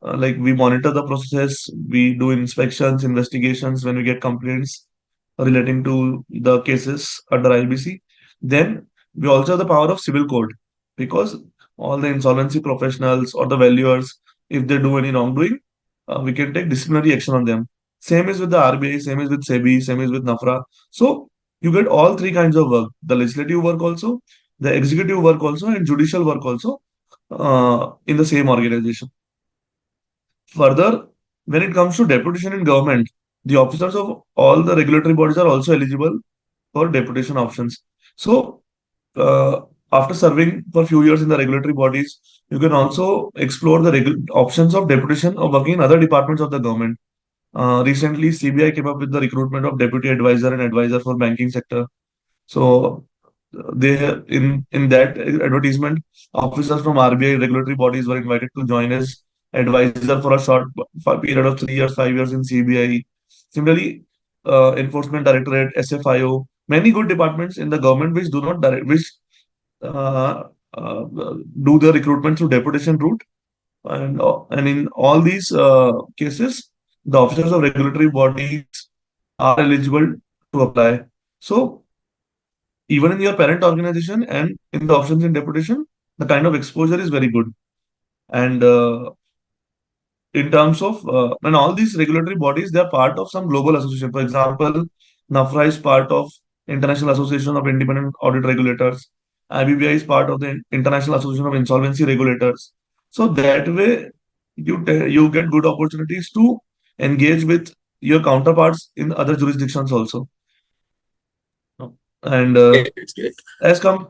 like we monitor the process, we do inspections, investigations when we get complaints relating to the cases under IBC. Then we also have the power of civil code because all the insolvency professionals or the valuers, if they do any wrongdoing, we can take disciplinary action on them. Same is with the RBI, same is with SEBI, same is with NAFRA. So you get all three kinds of work: the legislative work also, the executive work also, and judicial work also in the same organization. Further, when it comes to deputation in government, the officers of all the regulatory bodies are also eligible for deputation options. So, uh, after serving for few years in the regulatory bodies, you can also explore the options of deputation or working in other departments of the government. Recently, CBI came up with the recruitment of deputy advisor and advisor for banking sector. So they in that advertisement, officers from RBI regulatory bodies were invited to join as advisor for a short period of 3 years, 5 years in CBI. Similarly, Enforcement Directorate, SFIO, many good departments in the government which do not direct, which uh, uh, do the recruitment through deputation route, and in all these cases, the officers of regulatory bodies are eligible to apply. So even in your parent organization and in the options in deputation, the kind of exposure is very good. And in terms of and all these regulatory bodies, they are part of some global association. For example, NAFRA is part of International Association of Independent Audit Regulators. IBBI is part of the International Association of Insolvency Regulators. So that way, you get good opportunities to engage with your counterparts in other jurisdictions also. And Great, it's great. as come,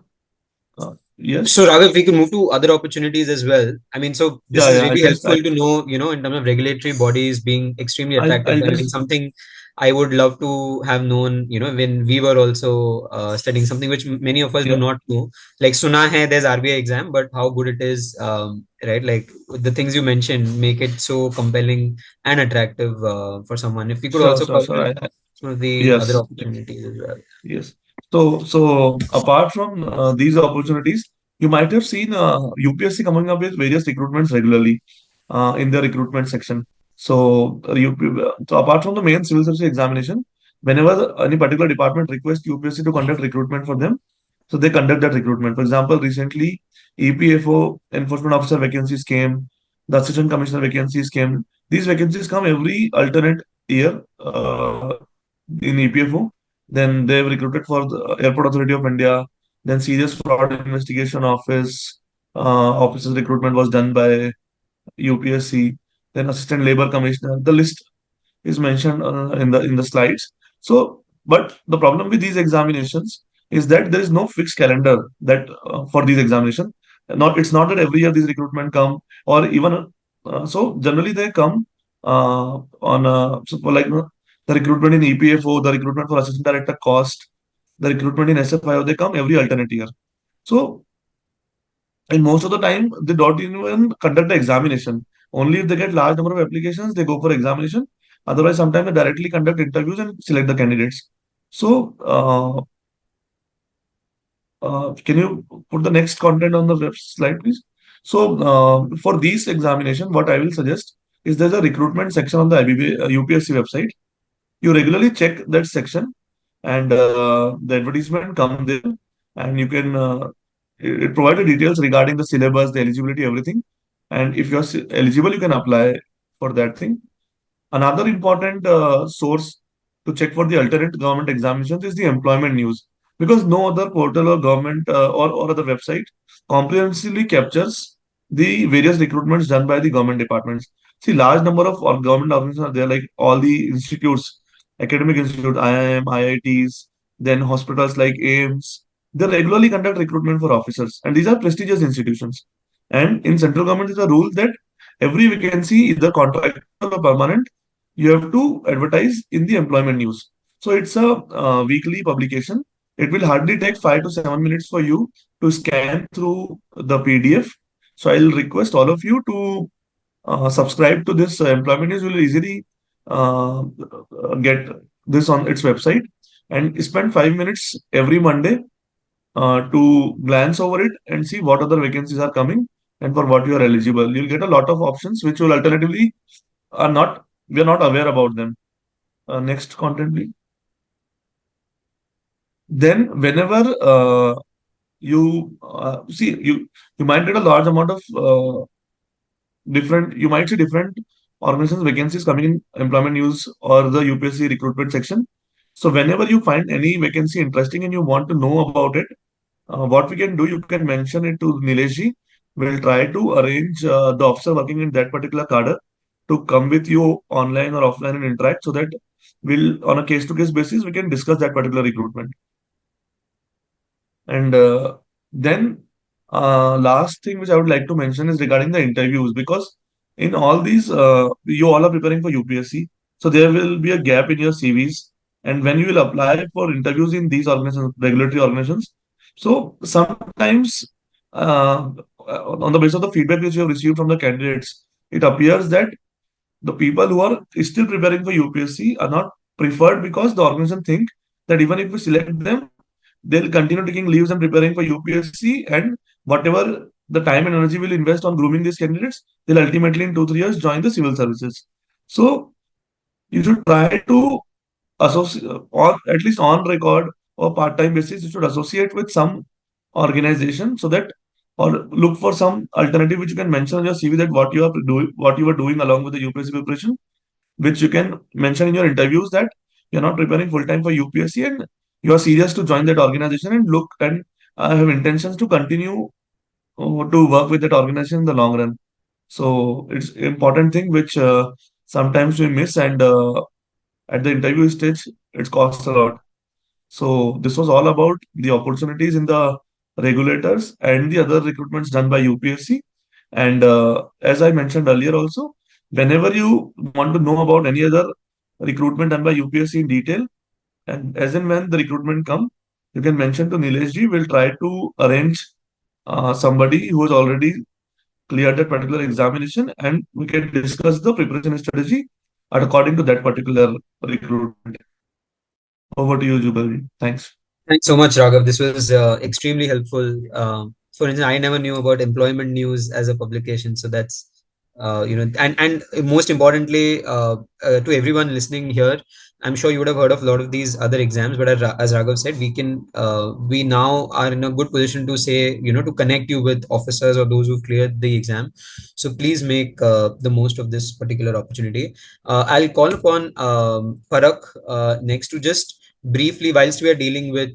yes. So Raghav, we can move to other opportunities as well. I mean, so this Yeah, is yeah. really helpful to know, in terms of regulatory bodies being extremely attractive. I'll I mean, just something I would love to have known, when we were also studying, something which many of us do yeah. not know. Like Suna hai, there's RBI exam, but how good it is, right? Like the things you mentioned make it so compelling and attractive for someone. If we could Sure, also sure, cover sure. some of the other Yes, opportunities as well. yes. So apart from these opportunities, you might have seen UPSC coming up with various recruitments regularly in the recruitment section. So apart from the main civil service examination, whenever any particular department requests UPSC to conduct recruitment for them, so they conduct that recruitment. For example, recently EPFO enforcement officer vacancies came, the assistant commissioner vacancies came. These vacancies come every alternate year in EPFO. Then they've recruited for the Airport Authority of India. Then Serious Fraud Investigation Office's recruitment was done by UPSC. Then Assistant Labor Commissioner. The list is mentioned in the slides. So, but the problem with these examinations is that there is no fixed calendar that for these examinations. It's not that every year these recruitment come, or even so generally they come on so for like the recruitment in EPFO, the recruitment for assistant director cost, the recruitment in SFIO, they come every alternate year. So and most of the time they don't even conduct the examination. Only if they get large number of applications, they go for examination. Otherwise, sometimes they directly conduct interviews and select the candidates. So, can you put the next content on the web slide, please? So, for these examination, what I will suggest is there's a recruitment section on the UPSC website. You regularly check that section, and the advertisement come there, and you can it provides the details regarding the syllabus, the eligibility, everything. And if you're eligible, you can apply for that thing. Another important source to check for the alternate government examinations is the employment news, because no other portal or government or other website comprehensively captures the various recruitments done by the government departments. See, large number of government organizations are there, like all the institutes, academic institute, IIM, IITs, then hospitals like AIMS. They regularly conduct recruitment for officers, and these are prestigious institutions. And in central government, is a rule that every vacancy, either contractual or permanent, you have to advertise in the employment news. So it's a weekly publication. It will hardly take 5 to 7 minutes for you to scan through the PDF. So I'll request all of you to subscribe to this employment news. You will easily get this on its website, and spend 5 minutes every Monday to glance over it and see what other vacancies are coming and for what you are eligible. You'll get a lot of options which will alternatively are not we are not aware about them. Next content, please. Then whenever you might get a large amount of you might see different organizations vacancies coming in employment news or the UPSC recruitment section. So whenever you find any vacancy interesting and you want to know about it, what we can do, you can mention it to Nilesh. We'll try to arrange the officer working in that particular cadre to come with you online or offline and interact, so that we'll, on a case-to-case basis, we can discuss that particular recruitment. And then last thing which I would like to mention is regarding the interviews, because in all these, you all are preparing for UPSC, so there will be a gap in your CVs. And when you will apply for interviews in these organizations, regulatory organizations, so sometimes on the basis of the feedback which you have received from the candidates, it appears that the people who are still preparing for UPSC are not preferred, because the organization think that even if we select them, they'll continue taking leaves and preparing for UPSC, and whatever the time and energy will invest on grooming these candidates, they'll ultimately in 2 3 years join the civil services. So you should try to associate, or at least on record or part-time basis, you should associate with some organization, so that, or look for some alternative which you can mention on your CV, that what you are doing along with the UPSC preparation, which you can mention in your interviews, that you're not preparing full time for UPSC and you are serious to join that organization and look and have intentions to continue to work with that organization in the long run. So it's important thing which sometimes we miss, and at the interview stage it costs a lot. So this was all about the opportunities in the regulators and the other recruitments done by UPSC. And as I mentioned earlier also, whenever you want to know about any other recruitment done by UPSC in detail, and as and when the recruitment come, you can mention to Nilesh ji. We'll try to arrange somebody who has already cleared that particular examination, and we can discuss the preparation strategy according to that particular recruitment. Over to you, Jugal ji. Thanks. Thanks so much, Raghav. This was extremely helpful. For instance, I never knew about employment news as a publication, so that's and most importantly, to everyone listening here, I'm sure you would have heard of a lot of these other exams, but as Raghav said, we now are in a good position to say, to connect you with officers or those who've cleared the exam. So please make the most of this particular opportunity. I'll call upon Parakh next to just briefly, whilst we are dealing with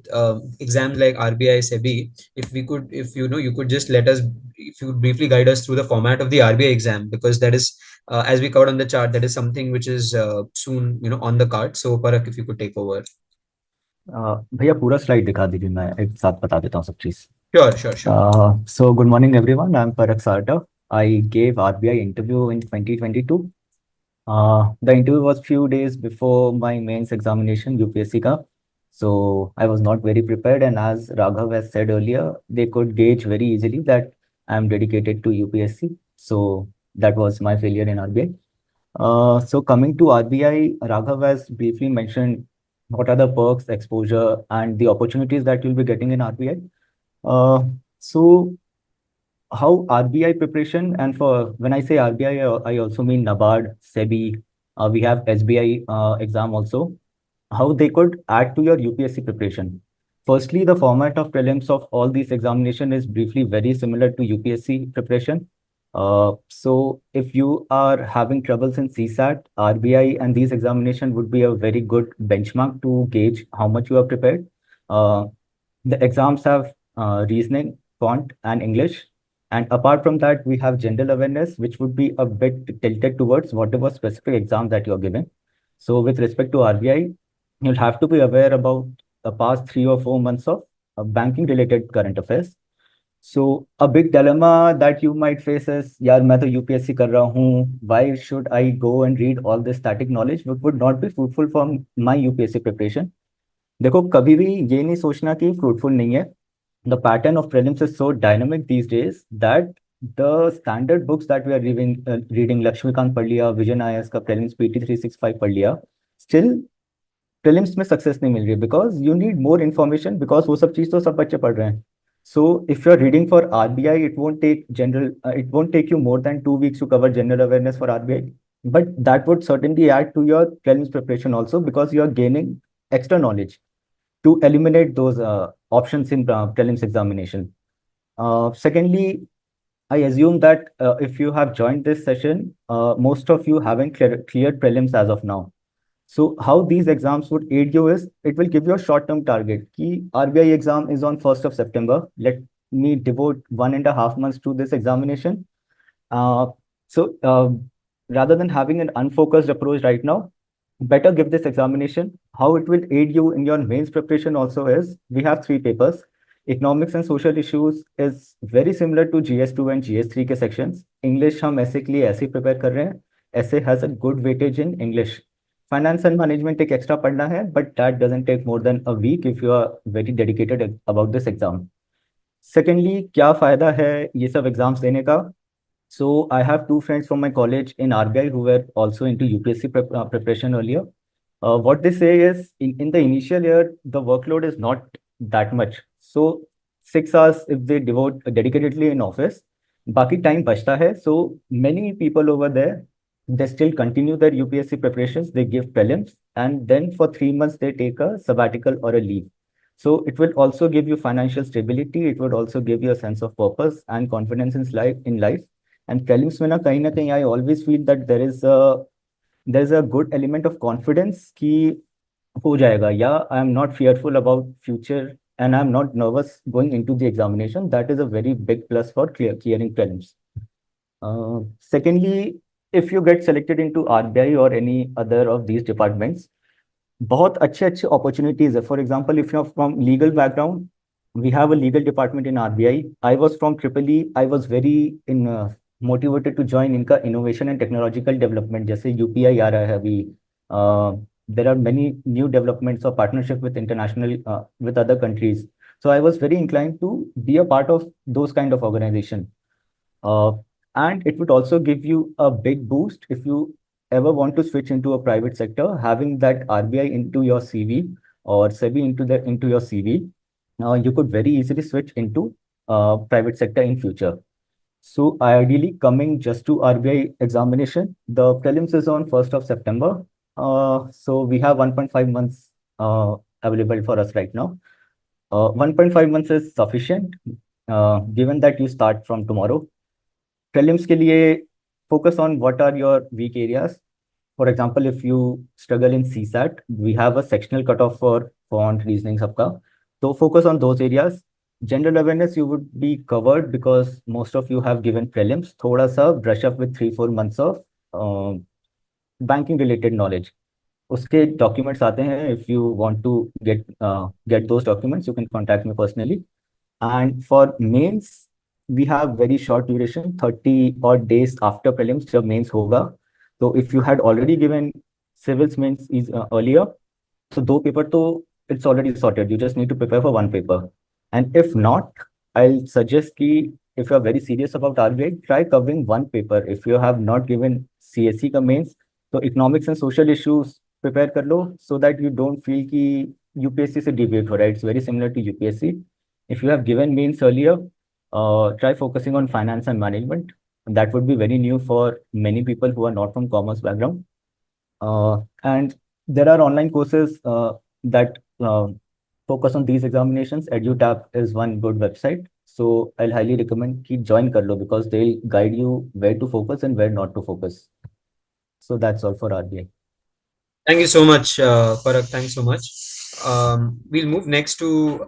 exams like RBI, SEBI, if you could just if you could briefly guide us through the format of the RBI exam, because that is, as we covered on the chart, that is something which is soon, on the card. So Parakh, if you could take over. भैया पूरा slide दिखा दीजिए, मैं एक साथ बता देता हूँ सब चीज़. Sure. So good morning everyone. I'm Parakh Sarda. I gave RBI interview in 2022. The interview was few days before my mains examination UPSC ka. So I was not very prepared, and as Raghav has said earlier, they could gauge very easily that I'm dedicated to UPSC. So that was my failure in RBI. So coming to RBI, Raghav has briefly mentioned what are the perks, exposure, and the opportunities that you'll be getting in RBI. So how RBI preparation, and for when I say RBI, I also mean NABARD, SEBI, we have SBI exam also, how they could add to your UPSC preparation. Firstly, the format of prelims of all these examination is briefly very similar to UPSC preparation. So if you are having troubles in CSAT, RBI and these examination would be a very good benchmark to gauge how much you are prepared. The exams have reasoning, quant, and English. And apart from that, we have general awareness, which would be a bit tilted towards whatever specific exam that you're giving. So with respect to RBI, you'll have to be aware about the past 3 or 4 months of banking related current affairs. So a big dilemma that you might face is, yaar, main to UPSC kar raha hoon, why should I go and read all this static knowledge, which would not be fruitful for my UPSC preparation. देखो कभी भी ये नहीं सोचना कि fruitful नहीं है. The pattern of prelims is so dynamic these days that the standard books that we are reading Lakshmikant पढ़ लिया, Vision IAS का prelims PT 365 पढ़ लिया, still prelims में success नहीं मिल रही है because you need more information, because वो सब चीज़ तो सब बच्चे पढ़ रहे हैं. So if you're reading for RBI, it won't take you more than 2 weeks to cover general awareness for RBI, but that would certainly add to your prelims preparation also, because you are gaining extra knowledge to eliminate those options in prelims examination. Secondly, I assume that if you have joined this session, most of you haven't cleared prelims as of now. So how these exams would aid you is, it will give you a short-term target. Ki RBI exam is on 1st of September. Let me devote 1.5 months to this examination. So rather than having an unfocused approach right now, better give this examination. How it will aid you in your mains preparation also is, we have 3 papers. Economics and social issues is very similar to GS2 and GS3 के sections. English हम ऐसे के लिए ऐसे prepare कर रहे हैं. Essay has a good weightage in English. Finance and management एक extra पढ़ना है, but that doesn't take more than a week if you are very dedicated about this exam. Secondly, क्या फायदा है ये सब exams देने का? So I have 2 friends from my college in RBI who were also into UPSC preparation earlier. What they say is, in the initial year, the workload is not that much. So 6 hours if they devote dedicatedly in office, baki time bachta hai. So many people over there, they still continue their UPSC preparations. They give prelims, and then for 3 months they take a sabbatical or a leave. So it will also give you financial stability. It would also give you a sense of purpose and confidence in life. And prelims mein na kahin I always feel that there is a good element of confidence ki हो जाएगा, या I am not fearful about future and I'm not nervous going into the examination. That is a very big plus for clearing prelims. Secondly, if you get selected into RBI or any other of these departments, बहुत अच्छे अच्छे opportunities है. For example, if you're from legal background, we have a legal department in RBI. I was from Triple E. I was very motivated to join इनका innovation and technological development. जैसे UPI आ रहा है अभी. There are many new developments of partnership with international with other countries. So I was very inclined to be a part of those kind of organization. And it would also give you a big boost if you ever want to switch into a private sector. Having that RBI into your CV or SEBI into your CV, you could very easily switch into private sector in future. So ideally, coming just to RBI examination, the prelims is on 1st of September. So we have 1.5 months available for us right now. 1.5 months is sufficient, given that you start from tomorrow. Prelims के लिए focus on what are your weak areas. For example, if you struggle in CSAT, we have a sectional cutoff for quant, reasoning सबका. So focus on those areas. General awareness you would be covered because most of you have given prelims. थोड़ा सा brush up with 3-4 months of banking related knowledge. उसके documents आते हैं. If you want to get those documents, you can contact me personally. And for mains, we have very short duration, 30 odd days after prelims जब mains होगा. So if you had already given civils mains earlier, so 2 paper तो it's already sorted. You just need to prepare for 1 paper. And if not, I'll suggest कि if you are very serious about RBI, try covering 1 paper. If you have not given CSE का mains, तो economics and social issues prepare कर लो, so that you don't feel कि UPSC से deviate हो रहा है. It's very similar to UPSC. If you have given mains earlier, try focusing on finance and management. That would be very new for many people who are not from commerce background. And there are online courses that focus on these examinations. EduTap is one good website. So I'll highly recommend कि join कर लो, because they'll guide you where to focus and where not to focus. So that's all for RBI. Thank you so much, Parakh. Thanks so much. We'll move next to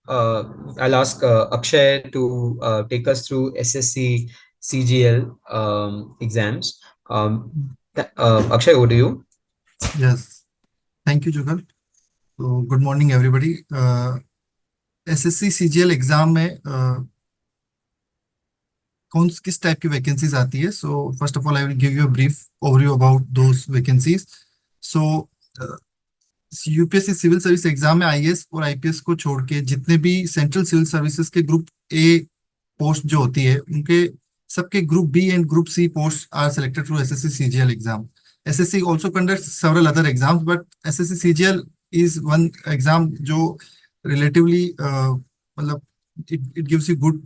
I'll ask Akshay to take us through SSC CGL exams. Akshay, over to you. Yes, thank you, Jugal. So, good morning, everybody. SSC CGL exam में किस type की vacancies आती है. So first of all I will give you a brief overview about those vacancies. So UPSC civil service exam में IAS और IPS को छोड़ के जितने भी सेंट्रल सिविल सर्विसेज के ग्रुप ए पोस्ट जो होती है, उनके सबके group B and group C post are selected through SSC CGL exam. SSC also conducts several other exams, but SSC CGL is one exam जो रिलेटिवली मतलब it gives you good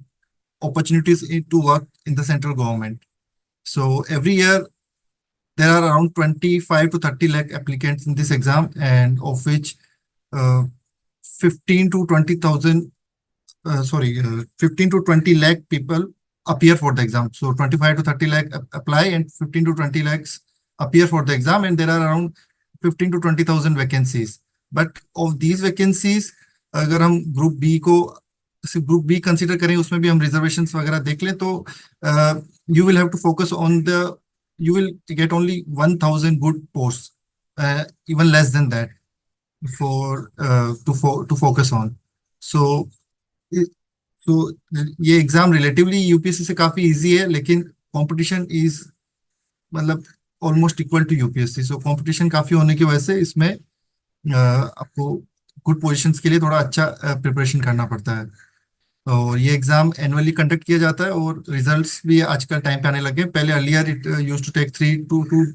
opportunities to work in the central government. So every year there are around 25 to 30 lakh applicants in this exam, and of which 15 to 20 lakh people appear for the exam. So 25 to 30 lakh apply and 15 to 20 lakhs appear for the exam, and there are around 15 to 20,000 vacancies. But of these vacancies, अगर हम group B को group B consider करें, उसमें भी हम reservations वगैरह देख लें, तो you will have to focus on the you will get only 1,000 good posts, even less than that, to focus on. So ये एग्जाम रिलेटिवली यूपीएससी से काफी इजी है, लेकिन कंपटीशन इज मतलब almost equal to UPSC. So competition काफी होने की वजह से इसमें आपको गुड पोजीशंस के लिए थोड़ा अच्छा प्रिपरेशन करना पड़ता है. और ये एग्जाम एनुअली कंडक्ट किया जाता है, और रिजल्ट्स भी आजकल टाइम पे आने लगे. पहले earlier it used to take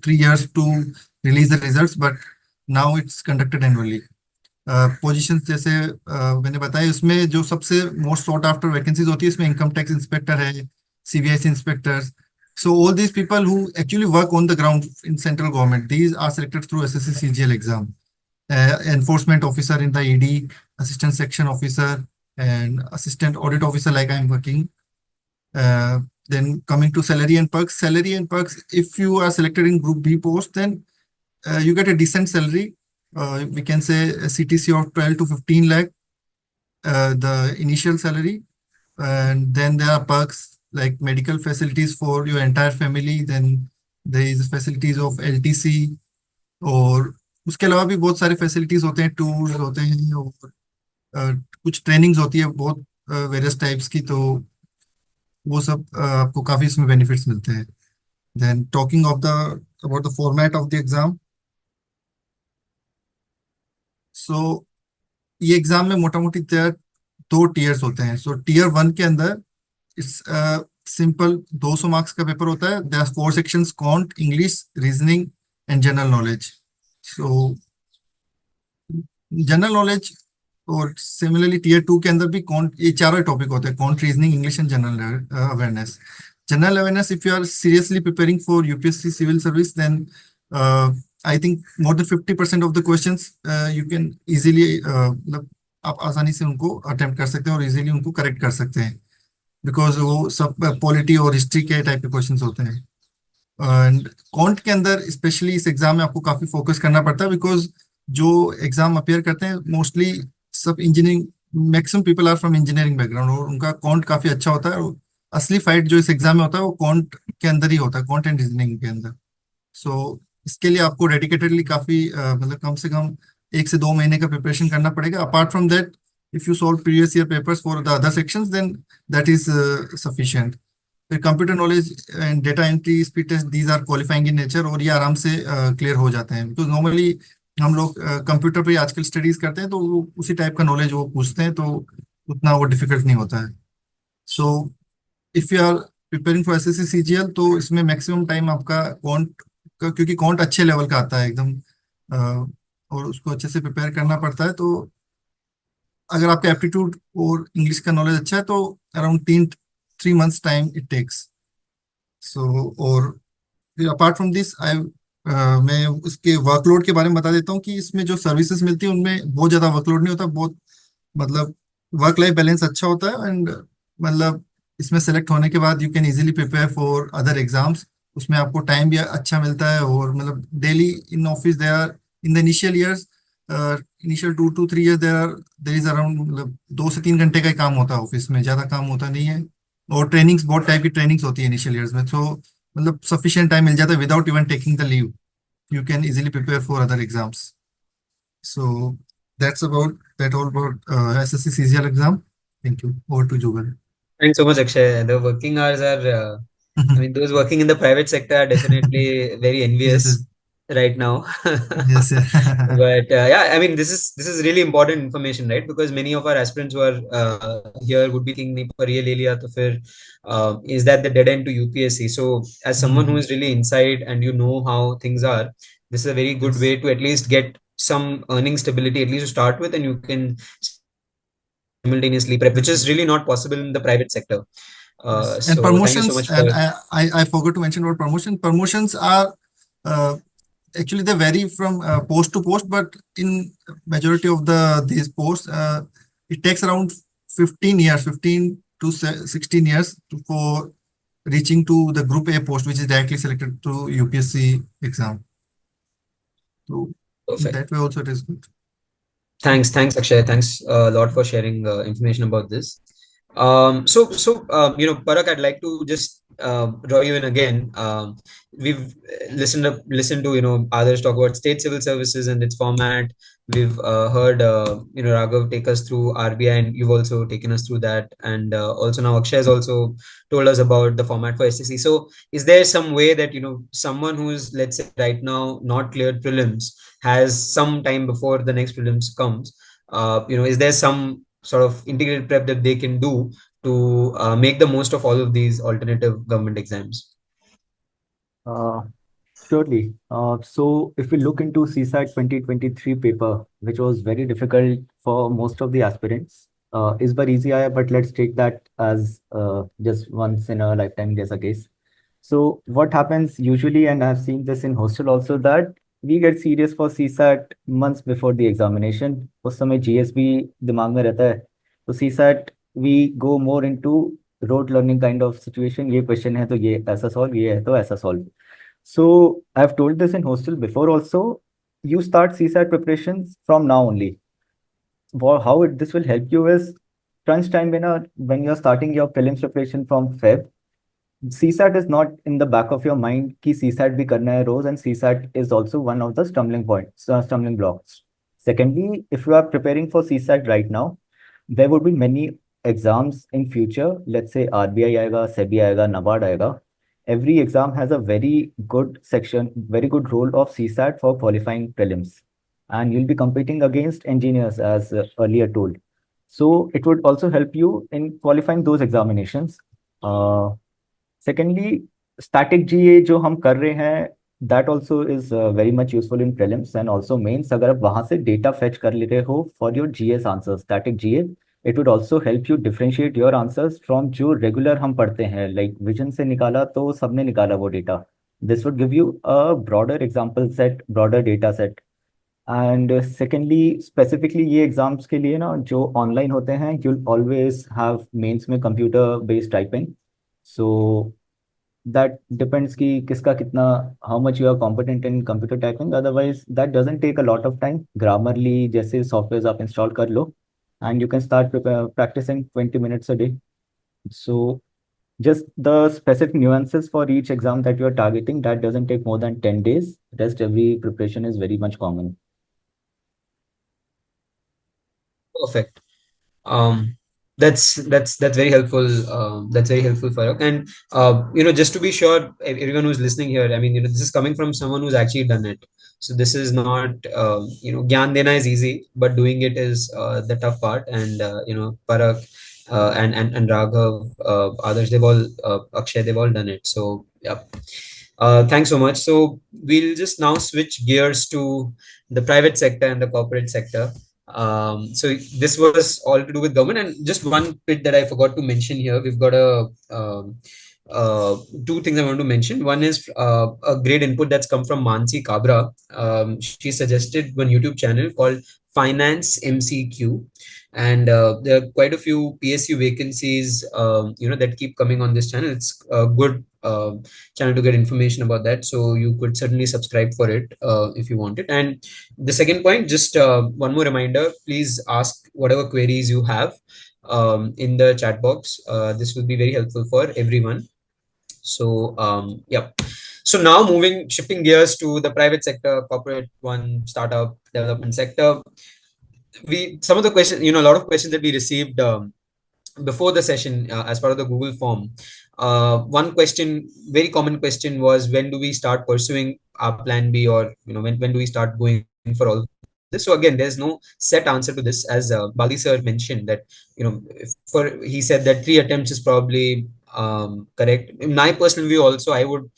3 years to release the results, but now it's conducted annually. Positions जैसे मैंने बताया, इसमें जो सबसे मोस्ट सॉट आफ्टर वैकेंसीज होती है, इसमें इनकम टैक्स इंस्पेक्टर है, CBIC inspectors. So all these people who actually work on the ground in central government, these are selected through SSC CGL exam. Enforcement officer in the ED, assistant section officer, and assistant audit officer like I'm working. Then coming to salary and perks. Salary and perks, if you are selected in group B post, then you get a decent salary. we can say a CTC of 12 to 15 lakh, the initial salary. And then there are perks like medical facilities for your entire family. Then there is facilities of LTC, और उसके अलावा भी बहुत सारे facilities होते हैं, tours होते हैं, और कुछ ट्रेनिंग्स होती है बहुत वेरियस टाइप्स की, तो वो सब आपको काफी इसमें बेनिफिट्स मिलते हैं. Then talking of the about the format of the exam. So ये एग्जाम में मोटा मोटी दो टीयर्स होते हैं. सो टीयर 1 के अंदर इट्स सिंपल 200 मार्क्स का पेपर होता है. There are 4 sections: quant, English, reasoning and general knowledge. So general knowledge और सिमिलरली टीयर 2 के अंदर भी कॉन्ट, ये चारों टॉपिक होते हैं: quant, reasoning, English and general awareness. General awareness, if you are seriously preparing for UPSC civil service, then I think more than 50% of the questions you can easily, मतलब आप आसानी से उनको अटेम्प्ट कर सकते हैं और इजीली उनको करेक्ट कर सकते हैं, बिकॉज वो सब पॉलिटी और हिस्ट्री के टाइप के क्वेश्चंस होते हैं. एंड कॉन्ट के अंदर स्पेशली इस एग्जाम में आपको काफी फोकस करना पड़ता है, बिकॉज जो एग्जाम अपेयर करते हैं मोस्टली सब engineering, maximum people are from engineering background, और उनका कॉन्ट काफी अच्छा होता है. और असली फाइट जो इस एग्जाम में होता है वो कॉन्ट के अंदर ही होता है, कॉन्ट एंड रीजनिंग के अंदर. सो इसके लिए आपको डेडिकेटेडली काफी मतलब कम से कम 1 से 2 महीने का प्रिपरेशन करना पड़ेगा. Apart from that, if you solve previous year papers for the other sections, then that is sufficient. फिर computer knowledge and data entry, speed test, these are qualifying in nature, और ये आराम से क्लियर हो जाते हैं, बिकॉज नॉर्मली हम लोग कंप्यूटर पे आजकल स्टडीज करते हैं, तो वो उसी टाइप का नॉलेज वो पूछते हैं, तो उतना वो डिफिकल्ट नहीं होता है. So if you are preparing for SSC CGL, तो इसमें मैक्सिमम टाइम आपका कॉन्ट का, क्योंकि कॉन्ट अच्छे लेवल का आता है एकदम, और उसको अच्छे से प्रिपेयर करना पड़ता है. तो अगर आपका एप्टीट्यूड और इंग्लिश का नॉलेज अच्छा है, तो around 3 months time it takes. So और फिर अपार्ट फ्रॉम दिस, मैं उसके वर्कलोड के बारे में बता देता हूँ कि इसमें जो सर्विसेज मिलती है उनमें बहुत ज़्यादा वर्कलोड नहीं होता, बहुत मतलब वर्क लाइफ बैलेंस अच्छा होता है. एंड मतलब इसमें सेलेक्ट होने के बाद you can easily prepare for other exams. उसमें आपको टाइम भी अच्छा मिलता है, और मतलब daily in office there are, in the initial years, initial 2 to 3 years there is around, मतलब 2 से 3 घंटे का ही काम होता है ऑफिस में, ज़्यादा काम होता नहीं है. और ट्रेनिंग्स, बहुत टाइप की ट्रेनिंग्स होती है इनिशियल ईयर्स में, तो मतलब सफिशिएंट टाइम मिल जाता है. Without even taking the leave you can easily prepare for other exams. So that's all about SSC CGL exam. Thank you. Over to Jugal. Thanks so much, Akshay. The working hours are, I mean, those working in the private sector are definitely very envious Yes, right now. yes, But yeah, I mean, this is really important information, right? Because many of our aspirants who are here would be thinking, "नहीं पर ये ले लिया तो फिर is that the dead end to UPSC?" So, as someone who is really inside and you know how things are, this is a very good yes, way to at least get some earning stability, at least to start with, and you can simultaneously prep, which is really not possible in the private sector. yes. And So thank you so promotions, much and for. I forgot to mention about promotion. Promotions are actually they vary from post to post, but in majority of these posts, it takes around 15 years, 15 to 16 years for reaching to the Group A post, which is directly selected to UPSC exam. So in Perfect. that way also it is good. Thanks, Akshay. Thanks a lot for sharing information about this. Parakh, I'd like to just draw you in again. We've listened to Adarsh talk about state civil services and its format. We've heard Raghav take us through RBI, and you've also taken us through that. And also now Akshay has also told us about the format for SSC. So, is there some way that someone who's, let's say, right now not cleared prelims, has some time before the next prelims comes, is there some sort of integrated prep that they can do to make the most of all of these alternative government exams? Surely. So if we look into CSAT 2023 paper, which was very difficult for most of the aspirants, is bar easy aaya, but let's take that as just once in a lifetime जैसा case. So what happens usually, and I've seen this in hostel also, that we get serious for CSAT months before the examination. उस समय GS भी दिमाग में रहता है. तो CSAT we go more into rote learning kind of situation. ये question है तो ये ऐसा solve, ये है तो ऐसा solve. So I've told this in hostel before also. you start CSAT preparations from now only. This will help you is crunch time when you're starting your prelims preparation from Feb. CSAT is not in the back of your mind कि CSAT भी करना है रोज, and CSAT is also one of the stumbling blocks. Secondly, if you are preparing for CSAT right now, there would be many exams in future. Let's say RBI आएगा, SEBI आएगा, NABARD आएगा. Every exam has a very good role of CSAT for qualifying prelims, and you'll be competing against engineers as earlier told. So it would also help you in qualifying those examinations. Secondly, static GA जो हम कर रहे हैं, that also is very much useful in prelims and also mains. अगर आप वहां से data fetch कर ले रहे हो for your GS answers, static GA, it would also help you differentiate your answers from जो regular हम पढ़ते हैं, like vision से निकाला तो सबने निकाला वो data. This would give you a broader example set, broader data set. And secondly, specifically ये exams के लिए ना जो online होते हैं, you'll always have mains में computer based typing. So that depends कि किसका कितना, how much you are competent in computer typing. Otherwise, that doesn't take a lot of time. Grammarly जैसे softwares आप install कर लो, and you can start practicing 20 minutes a day. So just the specific nuances for each exam that you are targeting, that doesn't take more than 10 days. Rest every preparation is very much common. Perfect. That's very helpful. That's very helpful, Farak. And just to be sure, everyone who's listening here, I mean, this is coming from someone who's actually done it. So this is not, gyan dena is easy, but doing it is the tough part. And Parakh and Raghav, Adarsh, Akshay, they've all done it. So yeah. Thanks so much. So we'll just now switch gears to the private sector and the corporate sector. So this was all to do with government, and just one bit that I forgot to mention here. We've got two things I want to mention. One is a great input that's come from Mansi Kabra. She suggested one YouTube channel called Finance MCQ, and there are quite a few PSU vacancies that keep coming on this channel. It's a good channel to get information about that, so you could certainly subscribe for it if you want it. And the second point, just one more reminder, please ask whatever queries you have in the chat box. This will be very helpful for everyone. So yeah. So now shifting gears to the private sector, corporate one, startup, development sector. Some of the questions, a lot of questions that we received before the session as part of the Google form. One question, very common question, was when do we start pursuing our plan B, or when do we start going for all this? So again, there's no set answer to this, as Baldi sir mentioned that he said that 3 attempts is probably correct. In my personal view also, I would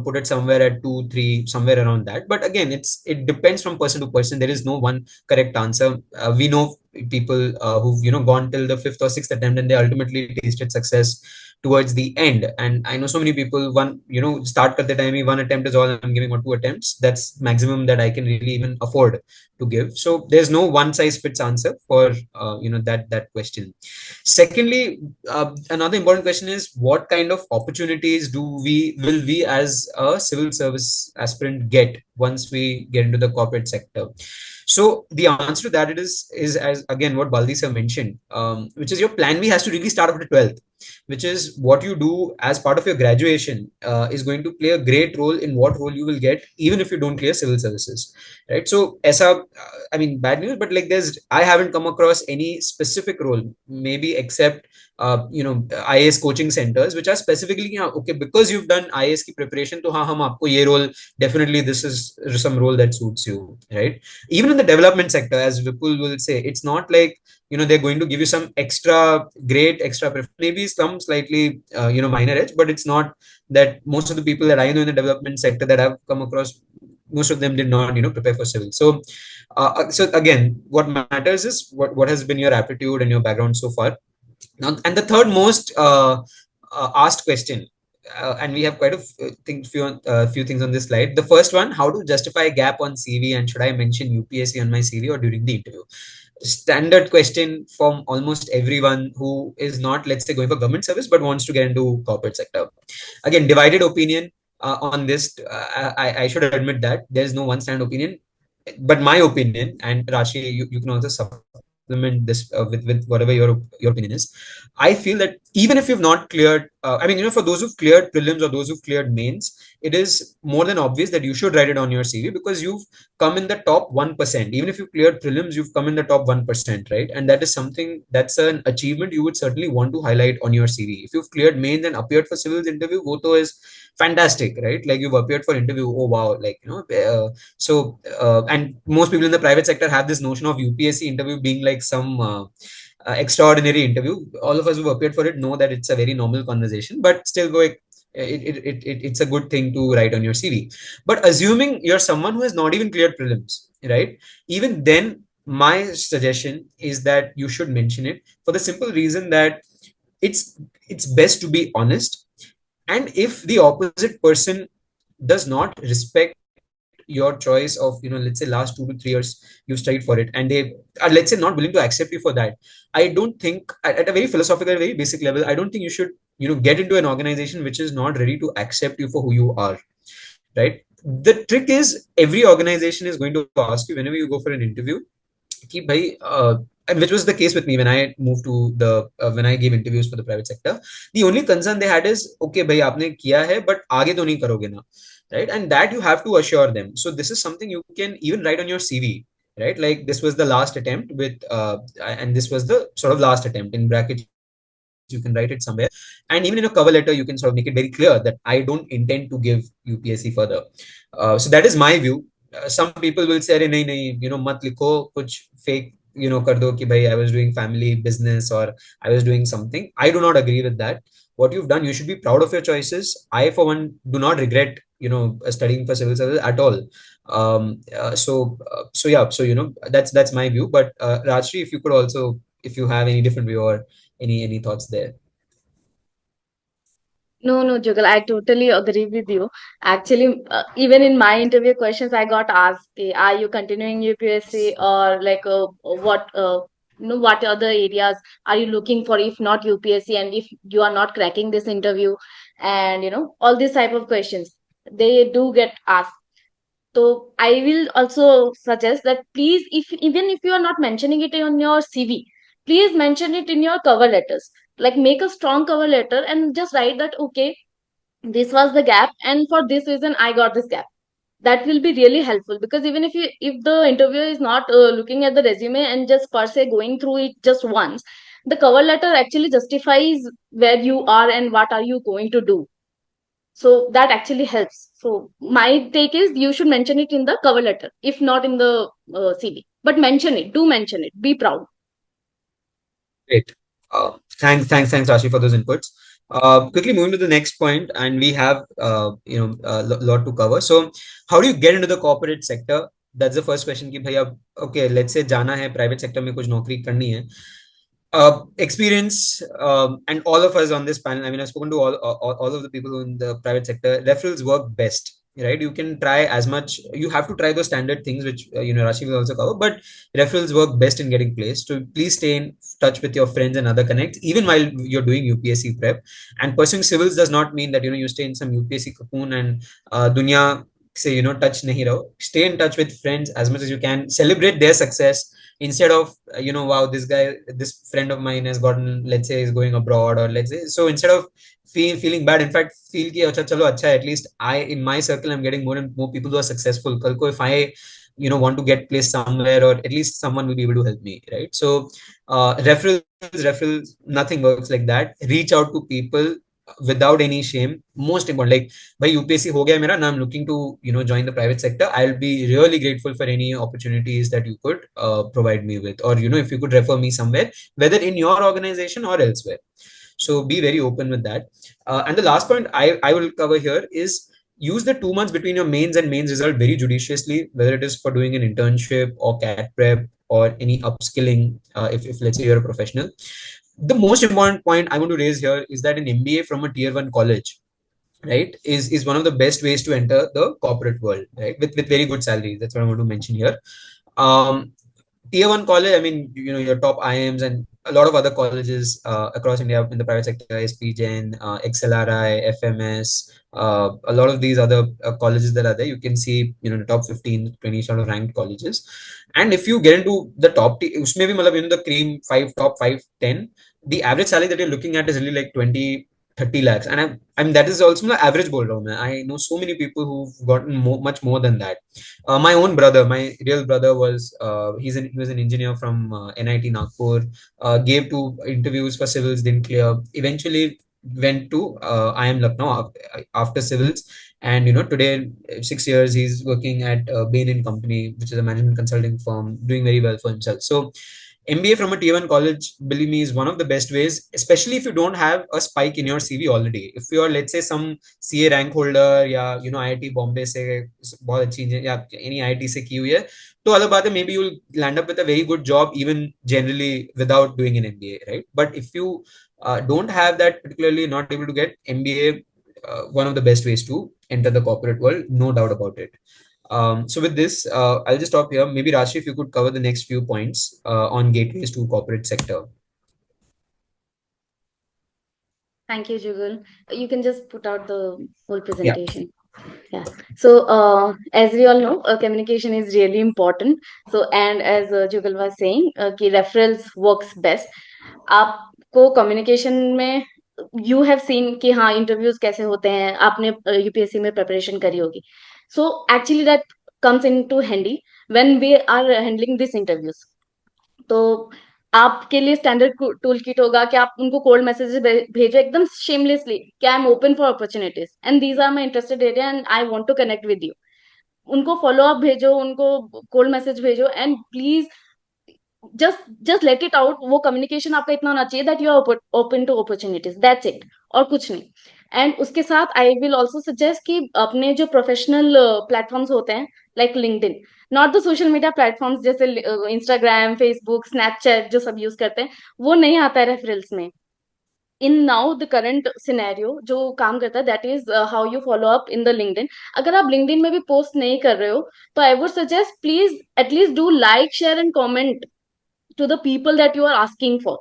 put it somewhere at 2, 3, somewhere around that. But again, it depends from person to person. There is no one correct answer. We know people who've gone till the 5th or 6th attempt, and they ultimately tasted success towards the end. And I know so many people, start at the time, one attempt is all I'm giving, or 2 attempts. That's maximum that I can really even afford to give. So there's no one size fits answer for that question. Secondly, another important question is, what kind of opportunities will we as a civil service aspirant get once we get into the corporate sector? So the answer to that is as again what Baldi sir mentioned, which is your plan B has to really start after 12th, which is what you do as part of your graduation is going to play a great role in what role you will get, even if you don't clear civil services, right? So I mean, bad news, but I haven't come across any specific role, maybe except IAS coaching centers, which are specifically okay, because you've done IAS ki preparation, to hum aapko ye role, definitely this is some role that suits you, right? Even in the development sector, as Vipul will say, it's not like they're going to give you some extra maybe some slightly minor edge, but it's not that. Most of the people that I know in the development sector that I've come across, most of them did not prepare for civil. So so again, what matters is what has been your aptitude and your background so far. Now, and the third most asked question, and we have quite a few things on this slide. The first one: how to justify a gap on CV, and should I mention UPSC on my CV or during the interview? Standard question from almost everyone who is not, let's say, going for government service but wants to get into corporate sector. Again, divided opinion on this. I should admit that there's no one standard opinion. but my opinion, and Rajshree, you can also supplement this with whatever your opinion is. I feel that even if you've not cleared, I mean, for those who've cleared prelims or those who've cleared mains, it is more than obvious that you should write it on your CV, because you've come in the top 1%. Even if you cleared prelims, you've come in the top 1%, right? And that is something, that's an achievement you would certainly want to highlight on your CV. If you've cleared mains and appeared for civils interview, Voto is fantastic, right? Like, you've appeared for interview, oh wow, like, and most people in the private sector have this notion of UPSC interview being like some extraordinary interview. All of us who appeared for it know that it's a very normal conversation, but still it's a good thing to write on your CV. But assuming you're someone who has not even cleared prelims, right? Even then, my suggestion is that you should mention it, for the simple reason that it's best to be honest. And if the opposite person does not respect your choice of, let's say, last 2 to 3 years you studied for it, and they are, let's say, not willing to accept you for that, I don't think, at a very philosophical, very basic level, I don't think you should get into an organization which is not ready to accept you for who you are, right? The trick is, every organization is going to ask you whenever you go for an interview ki bhai, and which was the case with me when I moved to the when I gave interviews for the private sector. The only concern they had is, okay bhai, aapne kiya hai, but aage to nahi karoge na, right? And that you have to assure them. So this is something you can even write on your CV, right? Like, this was the last attempt with and this was the sort of last attempt, in brackets you can write it somewhere. And even in a cover letter you can sort of make it very clear that I don't intend to give UPSC further. So that is my view. Some people will say, nahi nahi, mat likho kuch fake, kar do ki bhai I was doing family business or I was doing something. I do not agree with that. What you've done, you should be proud of your choices. I, for one, do not regret studying for civil service at all. So yeah, so that's my view. But Rajshree, if you could also, if you have any different view or any thoughts there. No, Jugal, I totally agree with you. Actually, even in my interview questions, I got asked, are you continuing UPSC, or like what other areas are you looking for if not UPSC, and if you are not cracking this interview, and all these type of questions they do get asked. So I will also suggest that, please, if even if you are not mentioning it on your CV, please mention it in your cover letters. Like, make a strong cover letter and just write that, okay, this was the gap, and for this reason I got this gap. That will be really helpful, because even if the interviewer is not looking at the resume and just per se going through it just once, the cover letter actually justifies where you are and what are you going to do. So that actually helps. So my take is, you should mention it in the cover letter, if not in the CV. But mention it. Do mention it. Be proud. Great. Thanks, Rashi, for those inputs. Quickly moving to the next point, and we have a lot to cover. So, how do you get into the corporate sector? That's the first question. Ki bhaiya, okay, let's say jana hai private sector mein kuch naukri karni hai. Experience, and all of us on this panel, I mean, I've spoken to all of the people in the private sector. Referrals work best, right? You can try as much, you have to try those standard things which Rashi will also cover, but referrals work best in getting placed. So please stay in touch with your friends and other connects even while you're doing UPSC prep. And pursuing civils does not mean that you stay in some UPSC cocoon and dunya say touch nahi raho. Stay in touch with friends as much as you can. Celebrate their success instead of wow, this friend of mine has gotten, let's say, is going abroad, or let's say, so instead of feeling bad, in fact, feel ki acha chalo acha, at least I, in my circle, I'm getting more and more people who are successful. Kal ko if I want to get placed somewhere, or at least someone will be able to help me, right? So referrals, nothing works like that. Reach out to people without any shame. Most important, like, by UPSC ho gaya mera, now I'm looking to join the private sector. I'll be really grateful for any opportunities that you could provide me with, or if you could refer me somewhere, whether in your organization or elsewhere. So be very open with that. And the last point I will cover here is, use the 2 months between your mains and mains result very judiciously, whether it is for doing an internship or CAT prep or any upskilling, if let's say you're a professional. The most important point I want to raise here is that an MBA from a tier 1 college, right, is one of the best ways to enter the corporate world, right, with very good salaries. That's what I want to mention here. Tier 1 college, I mean, your top IIMs and a lot of other colleges across India in the private sector, SP Jain, XLRI, FMS, a lot of these other colleges that are there. You can see, the top 15, 20 sort of ranked colleges. And if you get into the top, maybe the cream top 5, 10, the average salary that you're looking at is really like 20, 30 lakhs. And I mean, that is also the average ball down. I know so many people who've gotten much more than that. My own brother, my real brother he was an engineer from NIT Nagpur, gave 2 interviews for civils, didn't clear. Eventually went to IIM Lucknow after civils. And, today, 6 years, he's working at Bain & Company, which is a management consulting firm, doing very well for himself. So MBA from a tier 1 college, believe me, is one of the best ways, especially if you don't have a spike in your CV already. If you are, let's say, some CA rank holder, या IIT Bombay से बहुत अच्छी या any IIT से की हुई है, तो अलग बात है, maybe you'll land up with a very good job even generally without doing an MBA, right? But if you don't have that, particularly not able to get MBA, one of the best ways to enter the corporate world, no doubt about it. So with this, I'll just stop here. Maybe Rajshree, if you could cover the next few points on gateways to corporate sector. Thank you, Jugal. You can just put out the whole presentation. Yeah. So as we all know, communication is really important. So and as Jugal was saying, कि referrals works best. आपको communication में you have seen कि हाँ interviews कैसे होते हैं, आपने UPSC में preparation करी होगी. So actually that comes into handy when we are handling these interviews. तो आपके लिए स्टैंडर्ड टूल किट होगा कि आप उनको कोल्ड मैसेजेस भेजो एकदम शेमलेसली कि I am open for opportunities and these are my interested area and I want to connect with you. उनको फॉलो अप भेजो, उनको कोल्ड मैसेज भेजो and please just let it out. वो communication आपका इतना होना चाहिए that you are open to opportunities, that's it, और कुछ नहीं. एंड उसके साथ आई विल ऑल्सो सजेस्ट कि अपने जो प्रोफेशनल प्लेटफॉर्म्स होते हैं like LinkedIn, not the social media platforms जैसे इंस्टाग्राम, फेसबुक, स्नैपचैट जो सब यूज करते हैं, वो नहीं आता है रेफरल्स में. In now the current scenario जो काम करता है that is how you follow up in the LinkedIn. अगर आप लिंक्डइन में भी पोस्ट नहीं कर रहे हो तो I would suggest please at least do like, share and comment to the people that you are asking for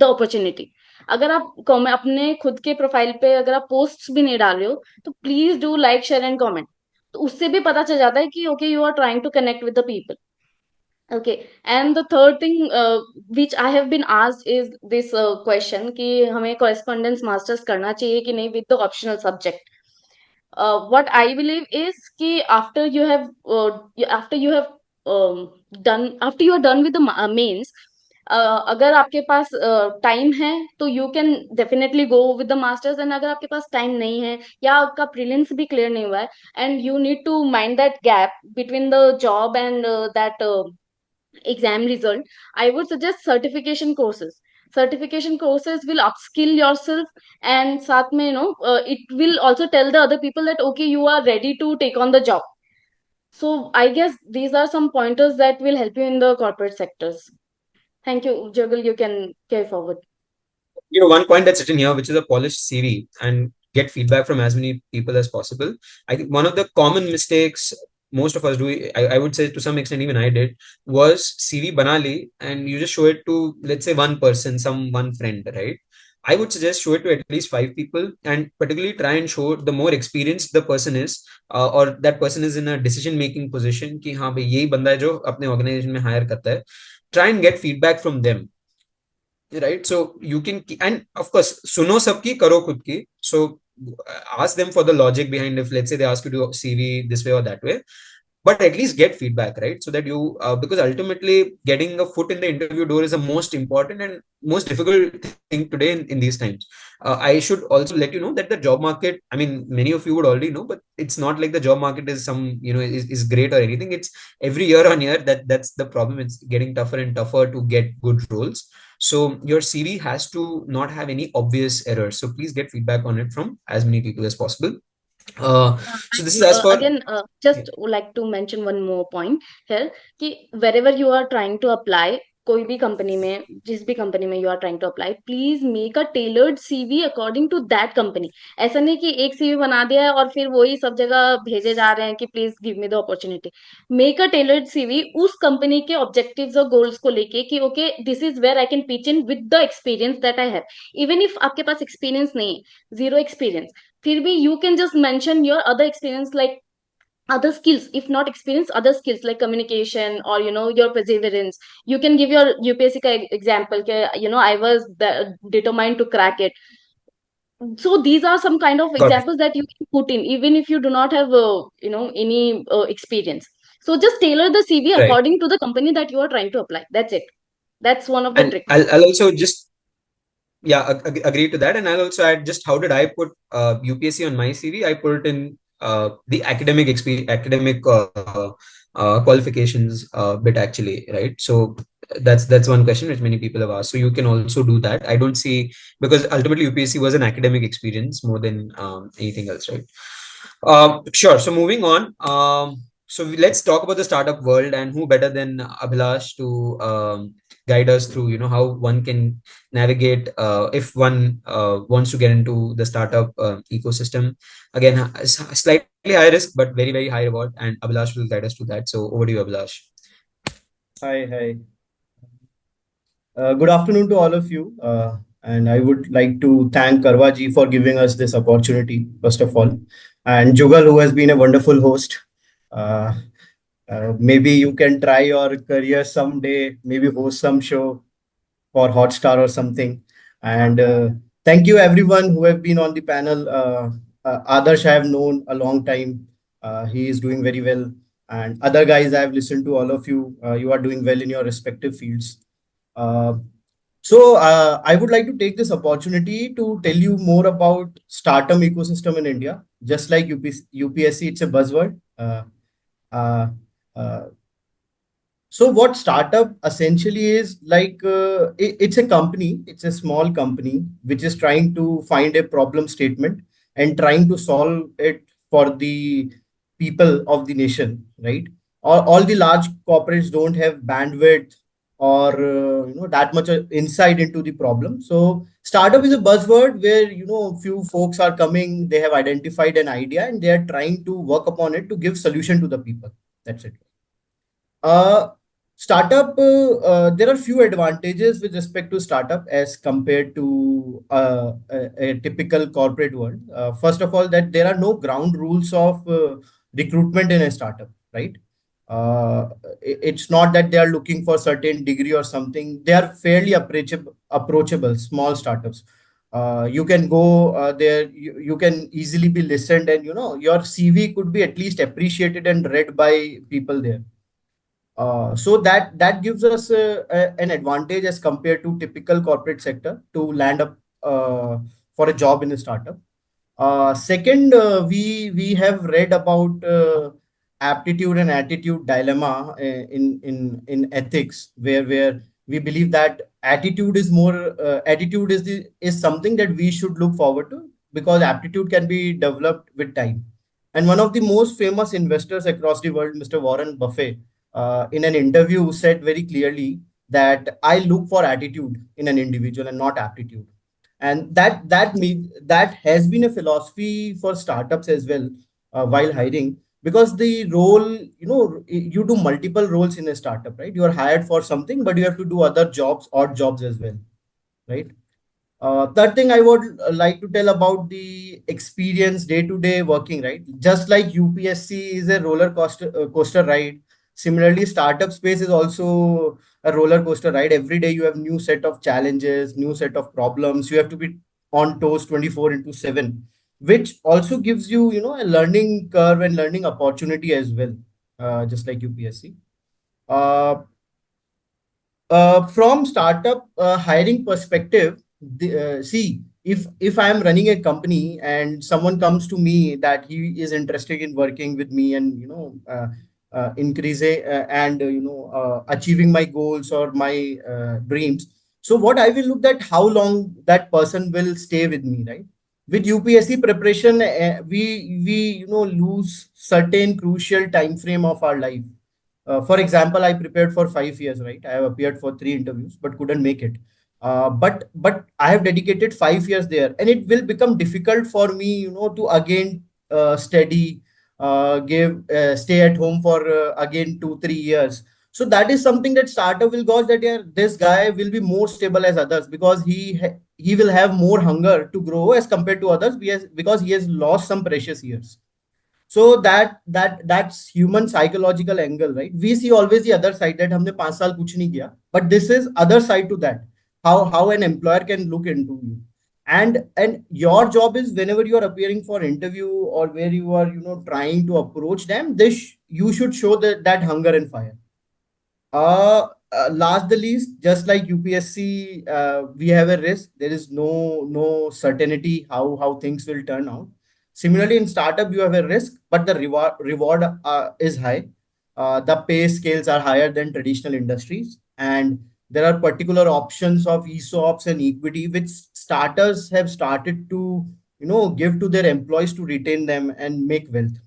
the opportunity. अगर आप अपने खुद के प्रोफाइल पे अगर आप पोस्ट्स भी नहीं डाल रहे हो तो please do like, share and comment. तो उससे भी पता चल जाता है कि okay you are trying to connect with the people. Okay. And the third thing which I have been asked is this question कि हमें कॉरेस्पॉन्डेंस मास्टर्स करना चाहिए कि नहीं with the optional subject. what I believe is कि after you have after you are done with the mains, अगर आपके पास time है तो you can definitely go with the masters. And अगर आपके पास टाइम नहीं है या आपका प्रीलिम्स भी क्लियर नहीं हुआ है and you need to mind that gap between the job and that exam result, I would suggest certification courses. Certification courses will upskill yourself and साथ में it will also tell the other people that okay you are ready to take on the job. So I guess these are some pointers that will help you in the corporate sectors. Thank you, Jugal. You can carry forward. One point that's written here, which is a polished CV and get feedback from as many people as possible. I think one of the common mistakes most of us do, I would say to some extent even I did, was CV bana li and you just show it to, let's say, one person, one friend, right? I would suggest show it to at least 5 people and particularly try and show the more experienced the person is or that person is in a decision making position कि हाँ भाई यही बंदा है जो अपने organization में hire करता है. Try and get feedback from them. Right, so you can, and of course suno sabki, karo khud ki. So ask them for the logic behind, if let's say they ask you to CV this way or that way, but at least get feedback, right? So that you because ultimately getting a foot in the interview door is the most important and most difficult thing today in these times. I should also let you know that the job market, I mean many of you would already know, but it's not like the job market is some is great or anything. It's every year on year that's the problem. It's getting tougher and tougher to get good roles. So your CV has to not have any obvious errors. So please get feedback on it from as many people as possible. So this is as for again just like to mention one more point here कि wherever you are trying to apply, कोई भी company में, जिस भी company में you are trying to apply, please make a tailored CV according to that company. ऐसा नहीं कि एक सीवी बना दिया है और फिर वही सब जगह भेजे जा रहे हैं कि please give me the opportunity. Make a tailored CV उस कंपनी के ऑब्जेक्टिव्स और गोल्स को लेके कि okay this is where I can pitch in with the experience that I have. Even if आपके पास एक्सपीरियंस नहीं है, जीरो एक्सपीरियंस, फिर भी you can just mention your other experience, like other skills, if not experience, other skills like communication or your perseverance. You can give your UPSC ka example ke, I was determined to crack it. So these are some kind of Got it. examples that you can put in even if you do not have any experience. So just tailor the CV Right. according to the company that you are trying to apply. That's it. That's one of the And tricks. I'll also just agree to that, and I'll also add just how did I put UPSC on my CV. I put in the academic experience, academic qualifications bit actually, right? So that's one question which many people have asked. So you can also do that. I don't see, because ultimately UPSC was an academic experience more than anything else, right? Sure. So moving on. So let's talk about the startup world, and who better than Abhilash to guide us through, how one can navigate if one wants to get into the startup ecosystem. Again, slightly high risk, but very, very high reward. And Abhilash will guide us to that. So over to you, Abhilash. Hi. Good afternoon to all of you. And I would like to thank Karwa ji for giving us this opportunity, first of all. And Jugal, who has been a wonderful host. Maybe you can try your career someday, maybe host some show for Hotstar or something. And thank you everyone who have been on the panel. Adarsh I have known a long time. He is doing very well. And other guys, I have listened to all of you. You are doing well in your respective fields. So I would like to take this opportunity to tell you more about startup ecosystem in India. Just like UPSC, it's a buzzword. Uh, uh, so what startup essentially is like, it's a company, it's a small company which is trying to find a problem statement and trying to solve it for the people of the nation, right? All the large corporates don't have bandwidth or that much insight into the problem. So startup is a buzzword where few folks are coming, they have identified an idea and they are trying to work upon it to give solution to the people. That's it. Startup, there are few advantages with respect to startup as compared to a typical corporate world. First of all, that there are no ground rules of recruitment in a startup, right? It's not that they are looking for certain degree or something. They are fairly approachable small startups. You can go there, you can easily be listened, and your CV could be at least appreciated and read by people there. So that gives us an advantage as compared to typical corporate sector to land up for a job in a startup. Second, we have read about aptitude and attitude dilemma in ethics, where we believe that attitude is something that we should look forward to, because aptitude can be developed with time. And one of the most famous investors across the world, Mr. Warren Buffett, in an interview said very clearly that I look for attitude in an individual and not aptitude. And that has been a philosophy for startups as well, while hiring, because the role, you do multiple roles in a startup, right? You are hired for something, but you have to do other jobs, odd jobs as well, right? Third thing I would like to tell about the experience day-to-day working, right? Just like UPSC is a coaster ride, similarly, startup space is also a roller coaster ride. Every day you have new set of challenges, new set of problems. You have to be on toes 24 into 7, which also gives you, a learning curve and learning opportunity as well, just like UPSC. From startup hiring perspective, see, if I am running a company and someone comes to me that he is interested in working with me and increasing and achieving my goals or my dreams, so what I will look at how long that person will stay with me, right? With UPSC preparation, we lose certain crucial time frame of our life, For example, I prepared for 5 years, right? I have appeared for 3 interviews, but couldn't make it. But I have dedicated 5 years there, and it will become difficult for me, to again study, stay at home for again 2 3 years. So that is something that startup will gauge that, yeah, this guy will be more stable as others because he will have more hunger to grow as compared to others because he has lost some precious years. So that's human psychological angle, right? We see always the other side that हमने 5 साल कुछ नहीं किया, but this is other side to that. How an employer can look into you, and your job is whenever you are appearing for interview or where you are trying to approach them, you should show that hunger and fire. Last the least, just like UPSC, we have a risk. There is no certainty how things will turn out. Similarly, in startup, you have a risk, but the reward is high. The pay scales are higher than traditional industries, and there are particular options of ESOPs and equity which starters have started to give to their employees to retain them and make wealth,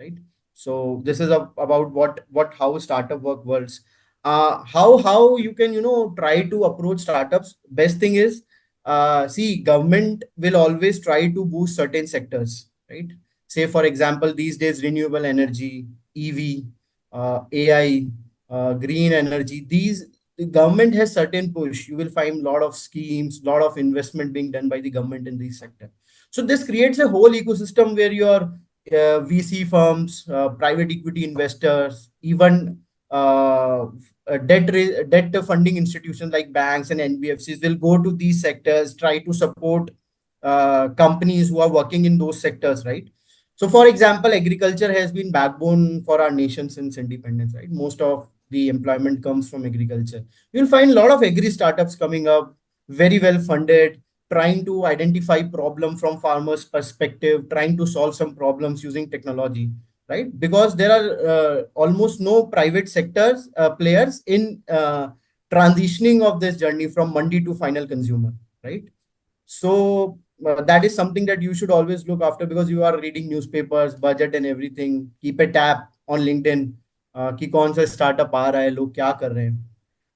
right? So this is about how startup work works. How you can try to approach startups. Best thing is, see, government will always try to boost certain sectors, right? Say for example, these days renewable energy, EV, AI, green energy, the government has certain push. You will find a lot of schemes, lot of investment being done by the government in these sector. So this creates a whole ecosystem where your VC firms, private equity investors, even debt funding institutions like banks and NBFCs will go to these sectors, try to support companies who are working in those sectors, right? So for example, agriculture has been backbone for our nation since independence, right? Most of the employment comes from agriculture. You'll find a lot of agri startups coming up, very well funded, trying to identify problem from farmers' perspective, trying to solve some problems using technology, right? Because there are almost no private sectors players in transitioning of this journey from mandi to final consumer, right? So that is something that you should always look after because you are reading newspapers, budget and everything. Keep a tab on LinkedIn कि कौन सा startup आ रहा है, लोग क्या कर रहे हैं.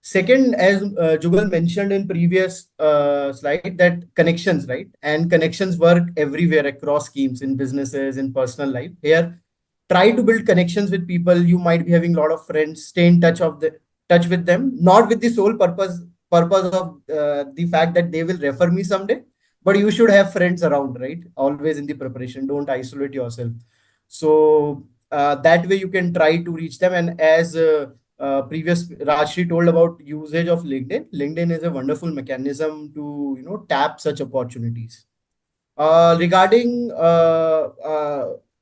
Second, as Jugal mentioned in previous slide, that connections, right? And connections work everywhere across schemes, in businesses, in personal life. Here, try to build connections with people. You might be having a lot of friends. Stay in touch with them, not with the sole purpose of the fact that they will refer me someday, but you should have friends around, right? Always in the preparation. Don't isolate yourself. So that way you can try to reach them. And as previous Rajshree told about usage of LinkedIn. LinkedIn is a wonderful mechanism to tap such opportunities. Regarding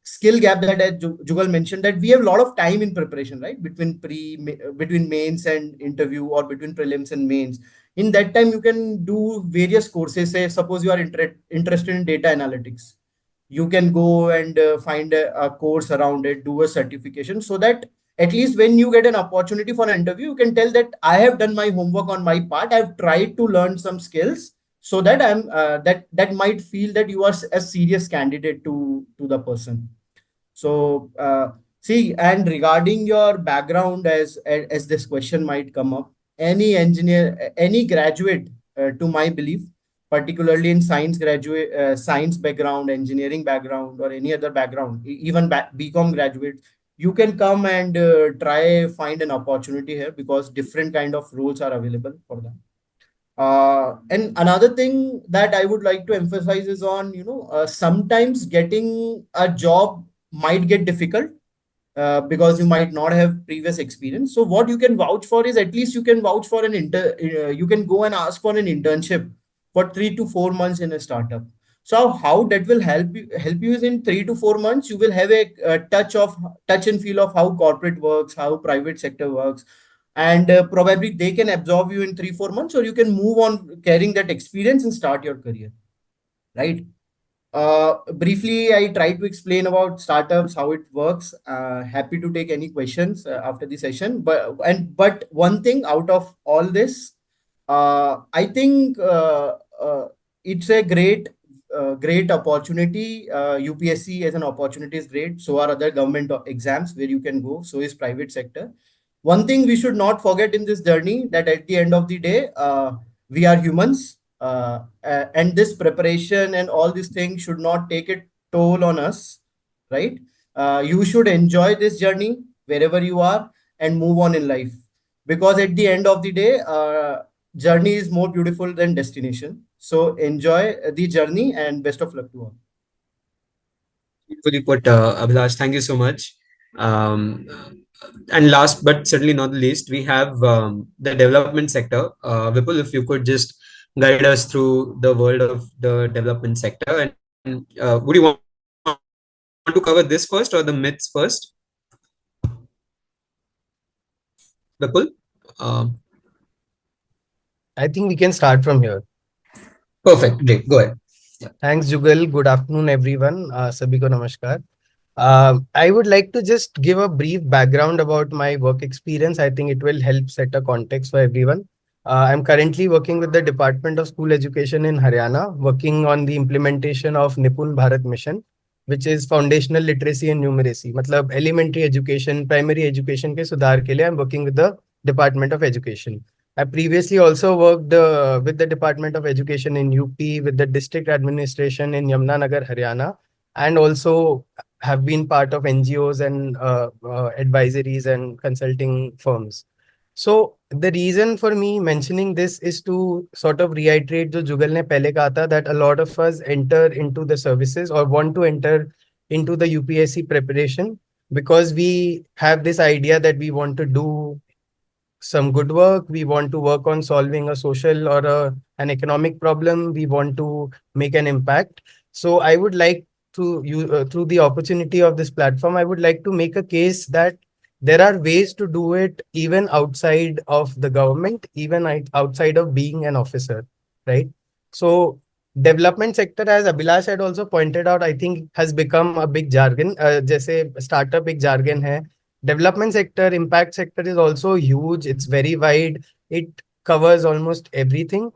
skill gap that Jugal mentioned, that we have a lot of time in preparation, right? Between mains and interview, or between prelims and mains. In that time, you can do various courses. Say, suppose you are interested in data analytics, you can go and find a course around it, do a certification, so that at least when you get an opportunity for an interview, you can tell that I have done my homework on my part. I've tried to learn some skills, so that I'm that might feel that you are a serious candidate to the person. So see, and regarding your background, as this question might come up, any engineer, any graduate, to my belief, particularly in science background, engineering background, or any other background, even BCom graduates, you can come and find an opportunity here because different kind of roles are available for them. And another thing that I would like to emphasize is on, sometimes getting a job might get difficult because you might not have previous experience. So what you can vouch for is, at least you can vouch for you can go and ask for an internship for 3 to 4 months in a startup. So how that will help you is, in 3 to 4 months, you will have a touch and feel of how corporate works, how private sector works. And probably they can absorb you in 3-4 months, or you can move on carrying that experience and start your career, right? Briefly, I tried to explain about startups, how it works. Happy to take any questions after the session. But one thing out of all this, I think it's a great opportunity. UPSC as an opportunity is great. So are other government exams where you can go. So is private sector. one thing we should not forget in this journey, that at the end of the day, we are humans, and this preparation and all these things should not take a toll on us, right? You should enjoy this journey wherever you are and move on in life, because at the end of the day, journey is more beautiful than destination. So enjoy the journey and best of luck to all. Beautifully put, Abhilash. Thank you so much. Um, and last but certainly not the least, we have the development sector. Vipul, if you could just guide us through the world of the development sector. And would you want to cover this first or the myths first? Vipul? I think we can start from here. Perfect. Great. Go ahead. Thanks, Jugal. Good afternoon, everyone. Sabhi ko namaskar. I would like to just give a brief background about my work experience. I think it will help set a context for everyone. I'm currently working with the Department of School Education in Haryana, working on the implementation of Nipun Bharat Mission, which is foundational literacy and numeracy. मतलब elementary education, primary education के सुधार के लिए I'm working with the Department of Education. I previously also worked with the Department of Education in UP, with the district administration in Yamunanagar, Haryana, and also have been part of NGOs and advisories and consulting firms. So the reason for me mentioning this is to sort of reiterate जो जुगल ने पहले कहा था, that a lot of us enter into the services or want to enter into the UPSC preparation because we have this idea that we want to do some good work, we want to work on solving a social or an economic problem, we want to make an impact. So I would like to, through the opportunity of this platform, I would like to make a case that there are ways to do it even outside of the government, even outside of being an officer, right? So development sector, as Abhilash had also pointed out, I think has become a big jargon. जैसे startup एक jargon है. Development sector, impact sector is also huge. It's very wide. It covers almost everything.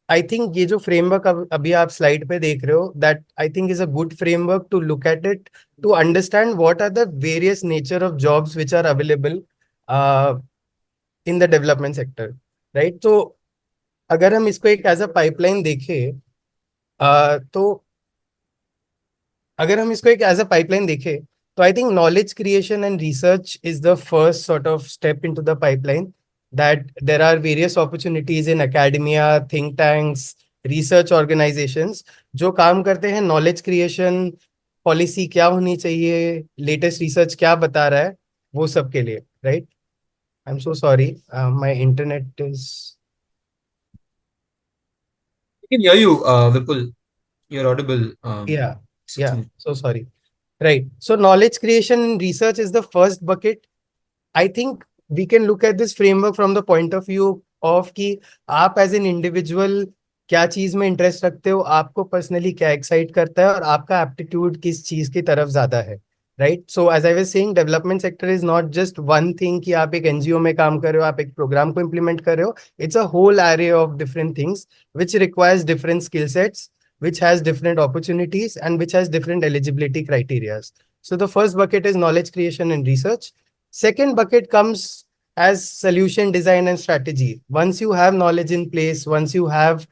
I think ये जो framework अभी आप slide पे देख रहे हो, that I think is a good framework to look at it, to understand what are the various nature of jobs which are available in the development sector, right? So अगर हम इसको एक as a pipeline देखें, तो अगर हम इसको एक as a pipeline देखें, so I think knowledge creation and research is the first sort of step into the pipeline, that there are various opportunities in academia, think tanks, research organizations जो काम करते हैं knowledge creation, policy क्या होनी चाहिए, latest research क्या बता रहा है, वो सब के लिए, right? I'm so sorry, my internet is... I can hear you, Vipul. You're audible. Yeah, so sorry. Right. So knowledge creation and research is the first bucket. I think we can look at this framework from the point of view of कि आप as an individual क्या चीज में interest रखते हो, आपको personally क्या excite करता है और आपका एप्टीट्यूड किस चीज की तरफ ज्यादा है, right? So as I was saying, development sector is not just one thing कि आप एक एनजीओ में काम कर रहे हो, आप एक प्रोग्राम को इम्प्लीमेंट कर रहे हो. It's a whole array of different things which requires different skill sets, which has different opportunities and which has different eligibility criteria. So the first bucket is knowledge creation and research. Second bucket comes as solution design and strategy. Once you have knowledge in place, once you have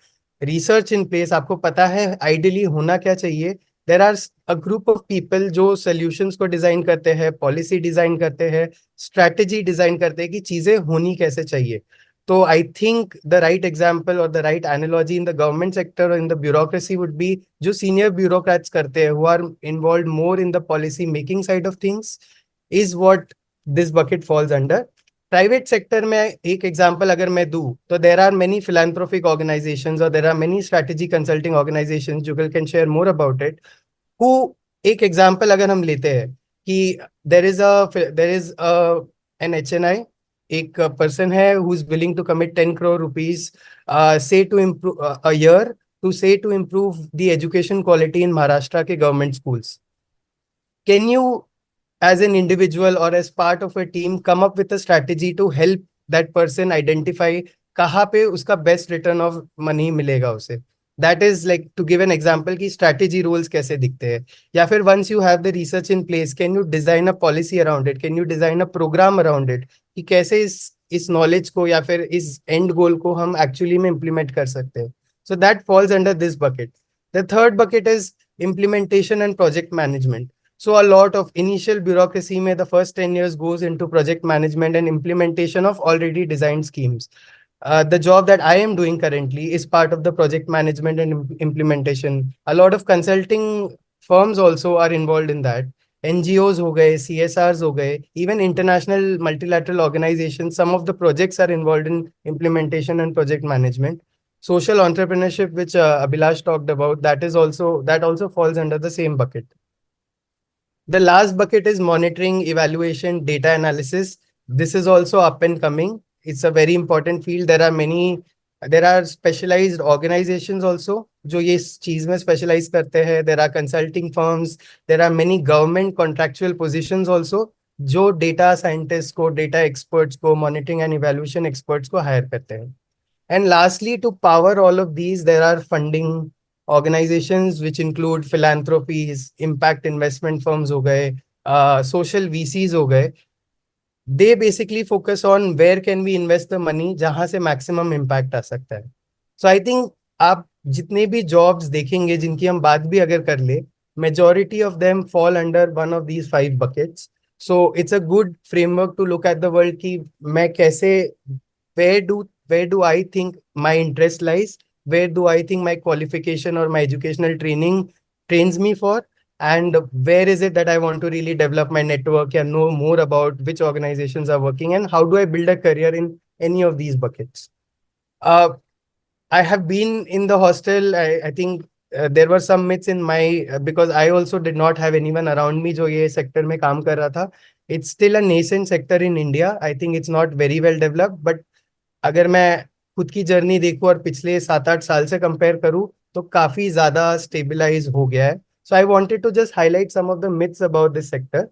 research in place, आपको पता है ideally होना क्या चाहिए, there are a group of people जो solutions को design करते हैं, policy design करते हैं, strategy design करते हैं कि चीजें होनी कैसे चाहिए. So I think the right example or the right analogy in the government sector or in the bureaucracy would be जो senior bureaucrats करते हैं, who are involved more in the policy making side of things, is what this bucket falls under. Private sector में एक example अगर मैं दूँ, तो there are many philanthropic organizations or there are many strategy consulting organizations, Jugal can share more about it, who एक example अगर हम लेते हैं कि there is an HNI, एक person है who is willing to commit 10 crore rupees say to improve a year to improve the education quality in Maharashtra के government schools. Can you as an individual or as part of a team come up with a strategy to help that person identify कहाँ पे उसका best return of money मिलेगा उसे, That is like to give an example कि strategy roles कैसे दिखते हैं, या फिर once you have the research in place, can you design a policy around it, can you design a program around it कि कैसे इस knowledge को या फिर इस end goal को हम actually में implement कर सकते हैं. So that falls under this bucket. The third bucket is implementation and project management. So a lot of initial bureaucracy में the first 10 years goes into project management and implementation of already designed schemes. The job that I am doing currently is part of the project management and implementation. A lot of consulting firms also are involved in that. NGOs हो गए, CSRs हो गए, even international multilateral organizations, some of the projects are involved in implementation and project management. Social entrepreneurship, which Abhilash talked about, that also falls under the same bucket. The last bucket is monitoring, evaluation, data analysis. This is also up and coming. It's a very important field. There are specialized organizations also जो ये इस चीज में specialize करते हैं. There are consulting firms. There are many government contractual positions also जो data scientists को, data experts को, monitoring and evaluation experts को hire करते हैं. And lastly, to power all of these, there are funding organizations which include philanthropies, impact investment firms हो गए, social VCs हो गए. They basically focus on where can we invest the money जहां से maximum impact आ सकता है. So I think आप जितने भी jobs देखेंगे जिनकी हम बात भी अगर कर ले, majority of them fall under one of these 5 buckets. So it's a good framework to look at the world कि मैं कैसे, where do I think my interest lies, where do I think my qualification or my educational training trains me for, and where is it that I want to really develop my network and know more about which organizations are working and how do I build a career in any of these buckets. I have been in the hostel. I think there were some myths in my, because I also did not have anyone around me जो ये sector में काम कर रहा था. It's still a nascent sector in India. I think it's not very well developed, but अगर मैं खुद की जर्नी देखूं और पिछले 7-8 साल से कंपेयर करूं तो काफी ज्यादा स्टेबलाइज हो गया है. So I wanted to just highlight some of the myths about this sector.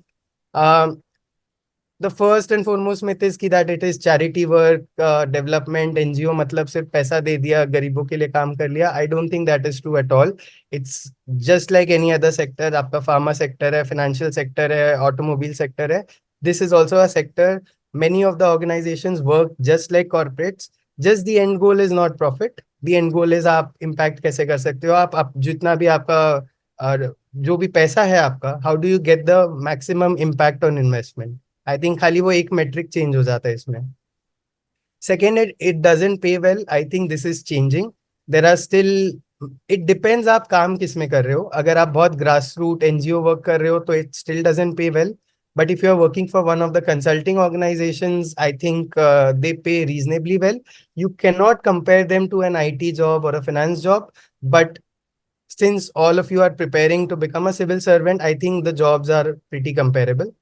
The first and foremost myth is that it is charity work, development, NGO, मतलब सिर्फ पैसा दे दिया, गरीबों के लिए काम कर लिया. I don't think that is true at all. It's just like any other sector. आपका pharma sector है, financial sector है, automobile sector है. This is also a sector. Many of the organizations work just like corporates. Just the end goal is not profit. The end goal is आप impact कैसे कर सकते हो. आप जितना भी आपका जो भी पैसा है आपका, how do you get the maximum impact on investment? I think खाली वो एक metric change हो जाता है इसमें. Second, it doesn't pay well. I think this is changing. There are still, it depends आप काम किस में कर रहे हो. अगर आप बहुत grassroots NGO work कर रहे हो तो it still doesn't pay well. But if you're working for one of the consulting organizations, I think they pay reasonably well. You cannot compare them to an IT job or a finance job. But since all of you are preparing to become a civil servant, I think the jobs are pretty comparable.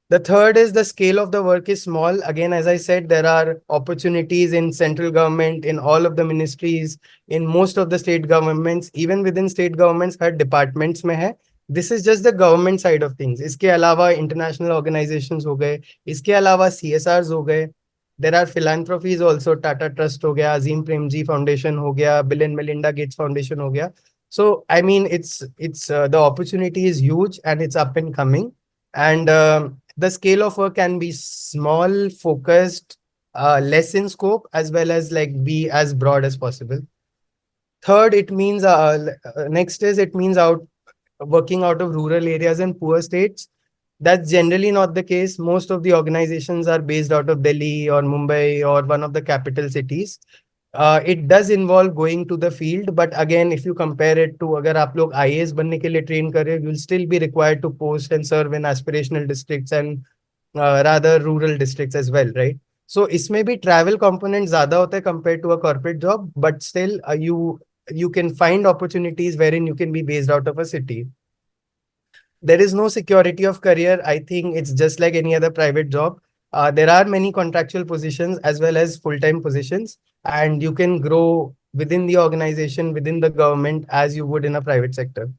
The third is the scale of the work is small. Again, as I said, there are opportunities in central government, in all of the ministries, in most of the state governments, even within state governments, her departments में है. This is just the government side of things. इसके अलावा international organizations हो गए, इसके अलावा CSRs हो गए. There are philanthropies also. Tata Trust हो गया, Azim Premji Foundation हो गया, Bill and Melinda Gates Foundation हो गया. So I mean, it's the opportunity is huge and it's up and coming. And the scale of work can be small, focused, less in scope, as well as like be as broad as possible. Third, it means next is it means working out of rural areas and poor states. That's generally not the case. Most of the organizations are based out of Delhi or Mumbai or one of the capital cities. It does involve going to the field, but again, if you compare it to अगर आप लोग IAS बनने के लिए train कर रहे हो, you'll still be required to post and serve in aspirational districts and rather rural districts as well, right? So इसमें भी travel component ज़्यादा होता है compared to a corporate job, but still you can find opportunities wherein you can be based out of a city. There is no security of career. I think it's just like any other private job. There are many contractual positions as well as full-time positions, and you can grow within the organization, within the government, as you would in a private sector.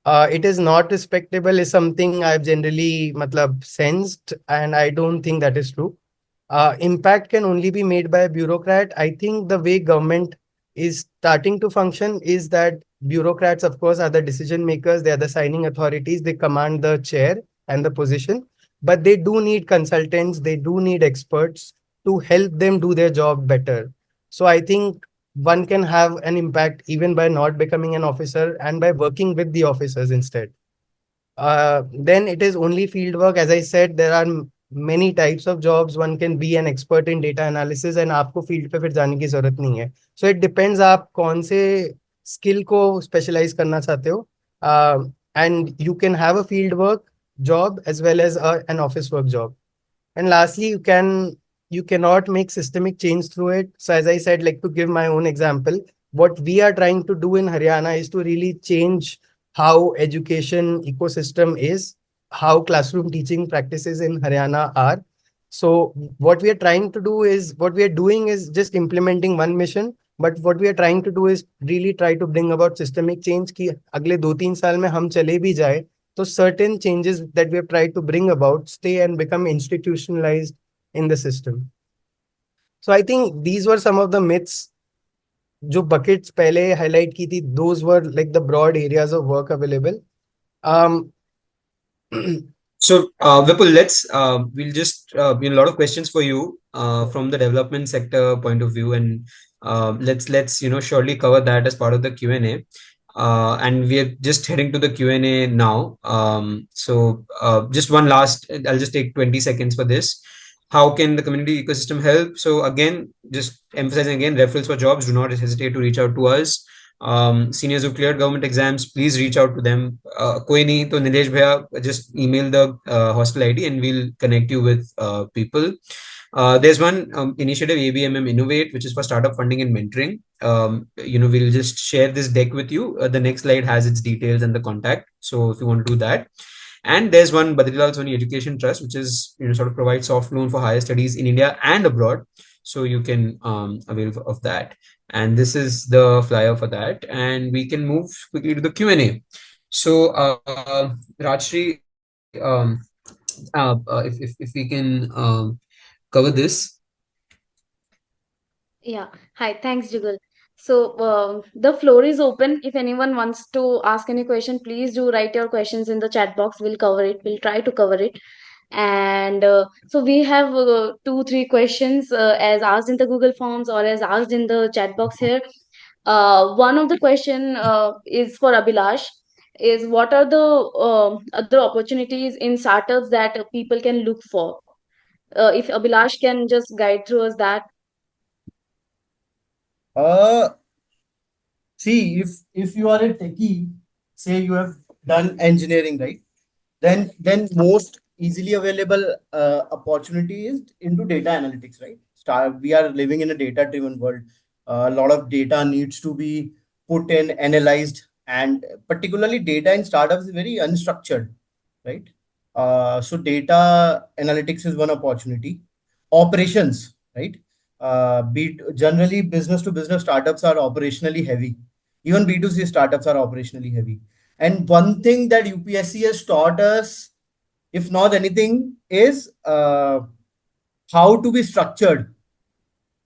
It is not respectable is something I've generally sensed, and I don't think that is true. Impact can only be made by a bureaucrat. I think the way government is starting to function is that bureaucrats, of course, are the decision makers. They are the signing authorities. They command the chair and the position, but they do need consultants. They do need experts to help them do their job better. So I think one can have an impact even by not becoming an officer and by working with the officers instead. Then it is only field work. As I said, there are many types of jobs. One can be an expert in data analysis and आपको field पे फिर जाने की जरूरत नहीं है. So it depends आप कौन से skill को specialize करना चाहते हो. And you can have a field work job as well as an office work job. And lastly, you cannot make systemic change through it. So as I said, like to give my own example, what we are trying to do in Haryana is to really change how education ecosystem is, how classroom teaching practices in Haryana are. So what we are trying to do is, what we are doing is just implementing one mission, but what we are trying to do is really try to bring about systemic change कि अगले 2-3 साल में हम चले भी जाए तो certain changes that we have tried to bring about stay and become institutionalized in the system. So I think these were some of the myths जो buckets पहले highlight की थी, those were like the broad areas of work available. So, Vipul, we'll just a lot of questions for you from the development sector point of view, and let's surely cover that as part of the Q&A. And we are just heading to the Q&A now. So just one last, I'll just take 20 seconds for this. How can the community ecosystem help? So again, just emphasizing again, referrals for jobs, do not hesitate to reach out to us. Seniors who cleared government exams, please reach out to them. Koi nahi to Nilesh bhaiya, just email the hostel ID and we'll connect you with people. There's one initiative, ABMM Innovate, which is for startup funding and mentoring. We'll just share this deck with you. The next slide has its details and the contact. So if you want to do that. And there's one Badrilal Soni Education Trust, which is sort of provides soft loan for higher studies in India and abroad. So you can avail of that. And this is the flyer for that. And we can move quickly to the Q&A. So Rajshree, if we can cover this. Yeah. Hi. Thanks, Jugal. So the floor is open. If anyone wants to ask any question, please do write your questions in the chat box. We'll cover it. We'll try to cover it. And so we have 2-3 questions as asked in the Google Forms or as asked in the chat box here. One of the question is for Abhilash. Is what are the other opportunities in startups that people can look for? If Abhilash can just guide through us that. See, if you are a techie, say you have done engineering, right? Then most easily available opportunity is into data analytics, right? We are living in a data-driven world. A lot of data needs to be put in, analyzed, and particularly data in startups is very unstructured, right? So data analytics is one opportunity. Operations, right? Generally business to business startups are operationally heavy. Even B2C startups are operationally heavy. And one thing that UPSC has taught us, if not anything, is how to be structured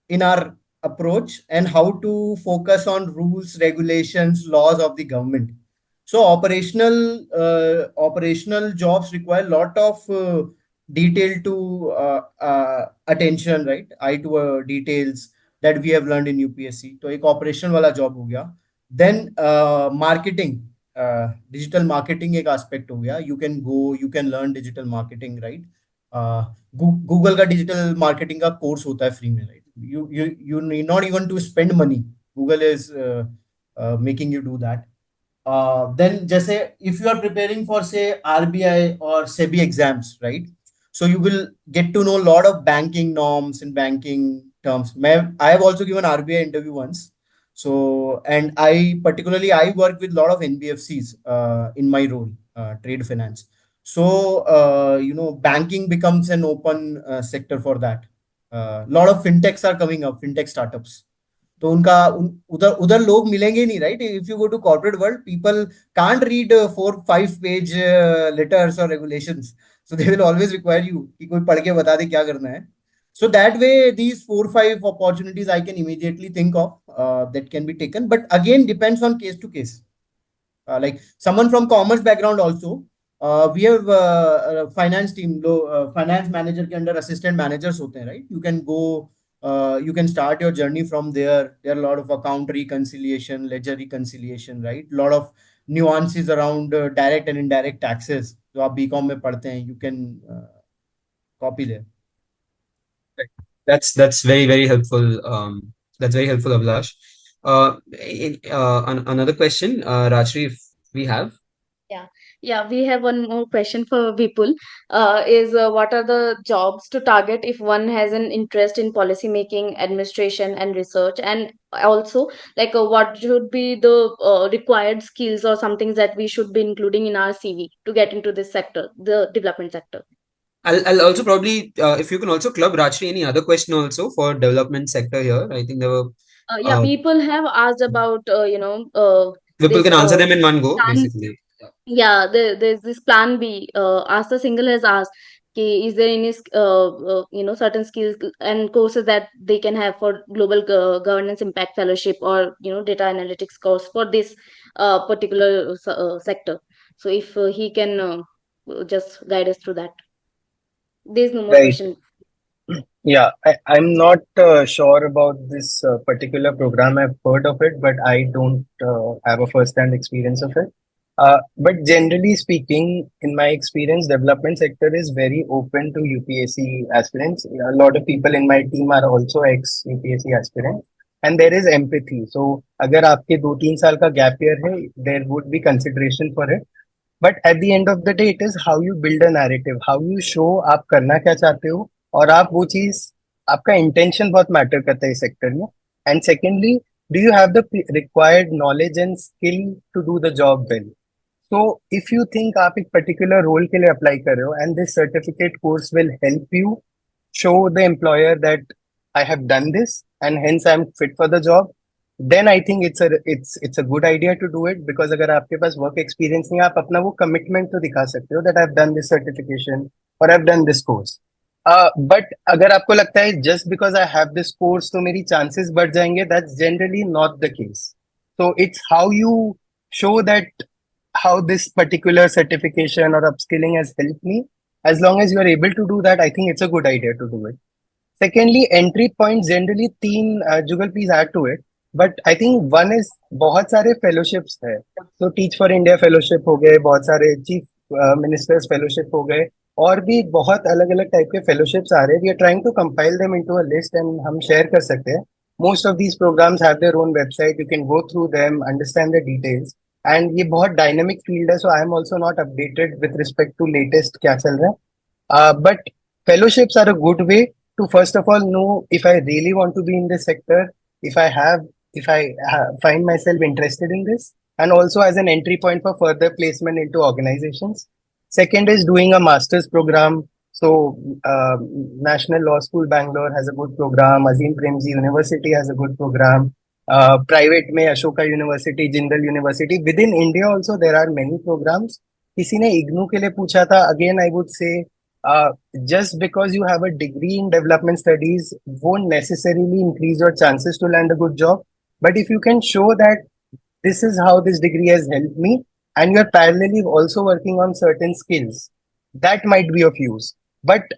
in our approach and how to focus on rules, regulations, laws of the government. So operational jobs require a lot of detail to attention, right? Eye to details that we have learned in UPSC. So एक operational वाला job हो गया. Then marketing, digital marketing एक aspect हो गया. You can learn digital marketing, right? Google का digital marketing का course होता है free में, right? You need not even to spend money. Google is making you do that. Then just say if you are preparing for say RBI or SEBI exams, right? So you will get to know a lot of banking norms and banking terms. I have also given RBI interview once. So, and I work with a lot of NBFCs in my role, trade finance. So, banking becomes an open sector for that. A lot of fintechs are coming up, fintech startups. तो उधर लोग मिलेंगे नहीं, right? If you go to corporate world, people can't read 4-5 page letters or regulations, so they will always require you कि कोई पढ़ के बता दे क्या करना है. So that way, these 4-5 opportunities I can immediately think of that can be taken. But again, depends on case to case. Like someone from commerce background also, we have a finance team, finance manager के under assistant managers होते हैं, right? You can go, you can start your journey from there. There are a lot of account reconciliation, ledger reconciliation, right? A lot of nuances around direct and indirect taxes. जो आप BCom में पढ़ते हैं, you can copy there. That's very helpful. That's very helpful, Abhilash. Another question, Rajshree, if we have. Yeah, we have one more question for Vipul. Is what are the jobs to target if one has an interest in policy making, administration, and research? And also, like, what should be the required skills or some things that we should be including in our CV to get into this sector, the development sector? I'll also probably, if you can also club Rajshree, any other question also for development sector here. I think there were. Yeah, people have asked about, Vipul can answer them in one go, plan. basically. Yeah, there's this plan B. Asta Single has asked, is there any certain skills and courses that they can have for global governance impact fellowship or data analytics course for this particular sector? So if he can just guide us through that. There's no more Right. question. Yeah, I'm not sure about this particular program. I've heard of it, but I don't have a first-hand experience of it. But generally speaking, in my experience, development sector is very open to UPSC aspirants. A lot of people in my team are also ex-UPSC aspirants, and there is empathy. So, अगर आपके 2-3 साल का gap year है, there would be consideration for it. But at the end of the day, it is how you build a narrative, how you show आप करना क्या चाहते हो और आप वो चीज आपका इंटेंशन बहुत मैटर करता है इस सेक्टर में. And secondly, do you have the required knowledge and skill to do the job well. So if you think आप एक पर्टिकुलर रोल के लिए अप्लाई कर रहे हो and this certificate course will help you show the employer that I have done this and hence I am fit for the job, then I think it's a good idea to do it, because अगर आपके पास work experience नहीं है, आप अपना वो commitment तो दिखा सकते हो that I've done this certification or I've done this course. But अगर आपको लगता है just because I have this course तो मेरी chances बढ़ जाएंगे, that's generally not the case. So it's how you show that how this particular certification or upskilling has helped me. As long as you are able to do that, I think it's a good idea to do it. Secondly, entry points generally 3, Jugal please add to it. But I think one is बहुत सारे fellowships है. तो teach for India fellowship हो गए, बहुत सारे chief ministers fellowship हो गए, और भी बहुत अलग अलग टाइप के फेलोशिप्स आ रहे हैं. We are trying to compile them into a list and हम शेयर कर सकते हैं. Most of these programs have their own website, you can go through them, understand the details. And ये बहुत डायनामिक फील्ड है, so I am also not updated with respect to latest क्या चल रहा है. But fellowships are a good way to first of all know if I really want to be in this sector, if I find myself interested in this, and also as an entry point for further placement into organizations. Second is doing a master's program. So National Law School Bangalore has a good program. Azim Premji University has a good program. Private में Ashoka University, Jindal University. Within India also there are many programs. किसी ने IGNOU के लिए पूछा था. Again I would say, just because you have a degree in development studies won't necessarily increase your chances to land a good job. But if you can show that this is how this degree has helped me, and you're parallelly also working on certain skills, that might be of use. But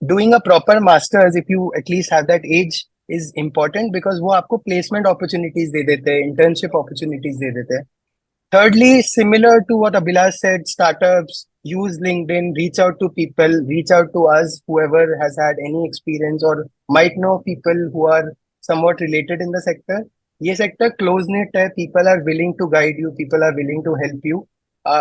doing a proper master's, if you at least have that age, is important, because वो आपको placement opportunities दे देते हैं, internship opportunities दे देते हैं. Thirdly, similar to what Abhilash said, startups, use LinkedIn, reach out to people, reach out to us, whoever has had any experience or might know people who are somewhat related in the sector. Ye sector close-knit hai, people are willing to guide you, people are willing to help you,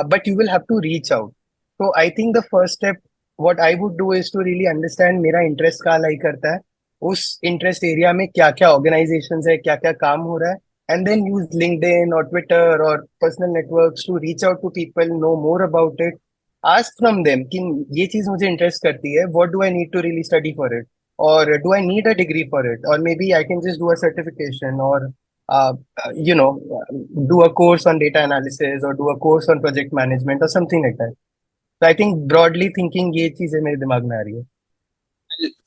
but you will have to reach out. So I think the first step, what I would do is to really understand मेरा interest कहाँ lie करता है, उस interest area में क्या-क्या organizations है, क्या-क्या काम हो रहा है, and then use LinkedIn or Twitter or personal networks to reach out to people, know more about it, ask from them कि ये चीज मुझे interest करती है, what do I need to really study for it, or do I need a degree for it, or maybe I can just do a certification, or do a course on data analysis, or do a course on project management or something like that. So I think broadly thinking ये चीजें मेरे दिमाग में आ रही है.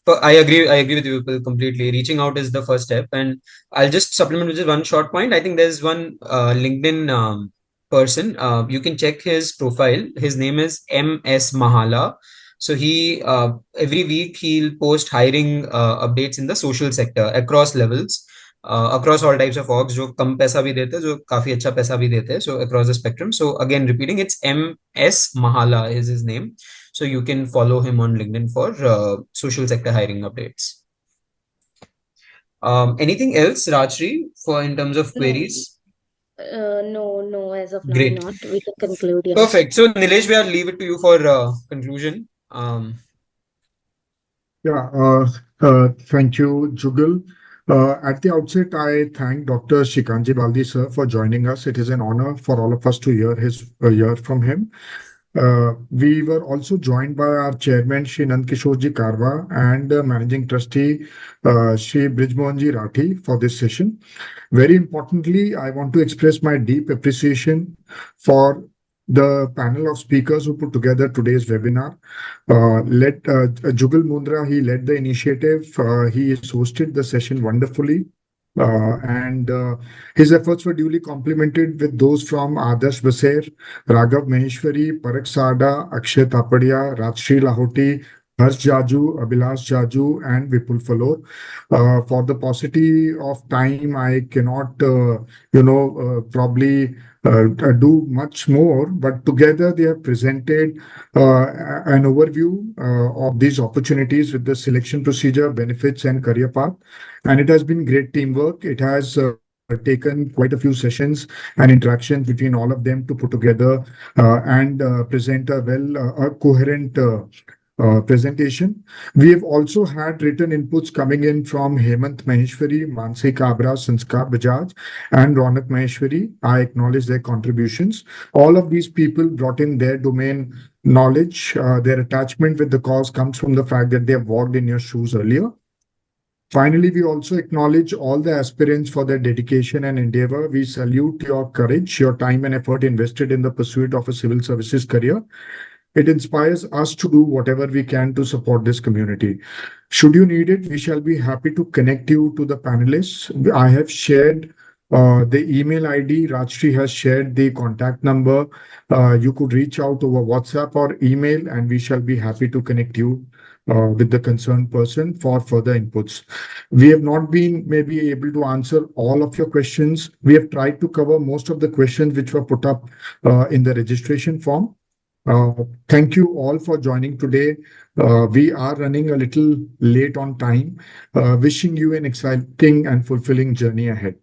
But I agree with you Vipul, completely. Reaching out is the first step, and I'll just supplement with just one short point. I think there's one LinkedIn person. You can check his profile. His name is MS Mahala. So he every week he'll post hiring updates in the social sector across levels, across all types of orgs, जो कम पैसा भी देते हैं, जो काफी अच्छा पैसा भी देते हैं. So across the spectrum. So again, repeating, it's MS Mahala is his name. So you can follow him on LinkedIn for social sector hiring updates. Anything else, Rajshree, for in terms of queries? No, as of now, Great. not. We can conclude, yeah. Perfect. So Nilesh, I'll leave it to you for conclusion. Thank you, Jugal. At the outset, I thank Dr. Shrikantji Baldi sir for joining us. It is an honor for all of us to hear from him. We were also joined by our chairman, Shri Nandkishorji Karwa, and managing trustee, Shri Brijmohanji Rathi, for this session. Very importantly, I want to express my deep appreciation for the panel of speakers who put together today's webinar. Jugal Mundra, he led the initiative. He has hosted the session wonderfully. And his efforts were duly complemented with those from Adarsh Raghav Maheshwari, Parakh Sarda, Akshay Taparia, Rajshree Lahoti, Jaju, Abhilash Jaju, and Vipul Falor. For the paucity of time, I cannot, probably do much more, but together they have presented an overview of these opportunities with the selection procedure, benefits, and career path. And it has been great teamwork. It has taken quite a few sessions and interactions between all of them to put together and present a coherent presentation. We have also had written inputs coming in from Hemant Maheshwari, Mansi Kabra, Sanskar Bajaj, and Ronak Maheshwari. I acknowledge their contributions. All of these people brought in their domain knowledge. Their attachment with the cause comes from the fact that they have walked in your shoes earlier. Finally, we also acknowledge all the aspirants for their dedication and endeavor. We salute your courage, your time and effort invested in the pursuit of a civil services career. It inspires us to do whatever we can to support this community. Should you need it, we shall be happy to connect you to the panelists. I have shared the email ID. Rajshree has shared the contact number. You could reach out over WhatsApp or email, and we shall be happy to connect you with the concerned person for further inputs. We have not been maybe able to answer all of your questions. We have tried to cover most of the questions which were put up in the registration form. Thank you all for joining today. We are running a little late on time. Wishing you an exciting and fulfilling journey ahead.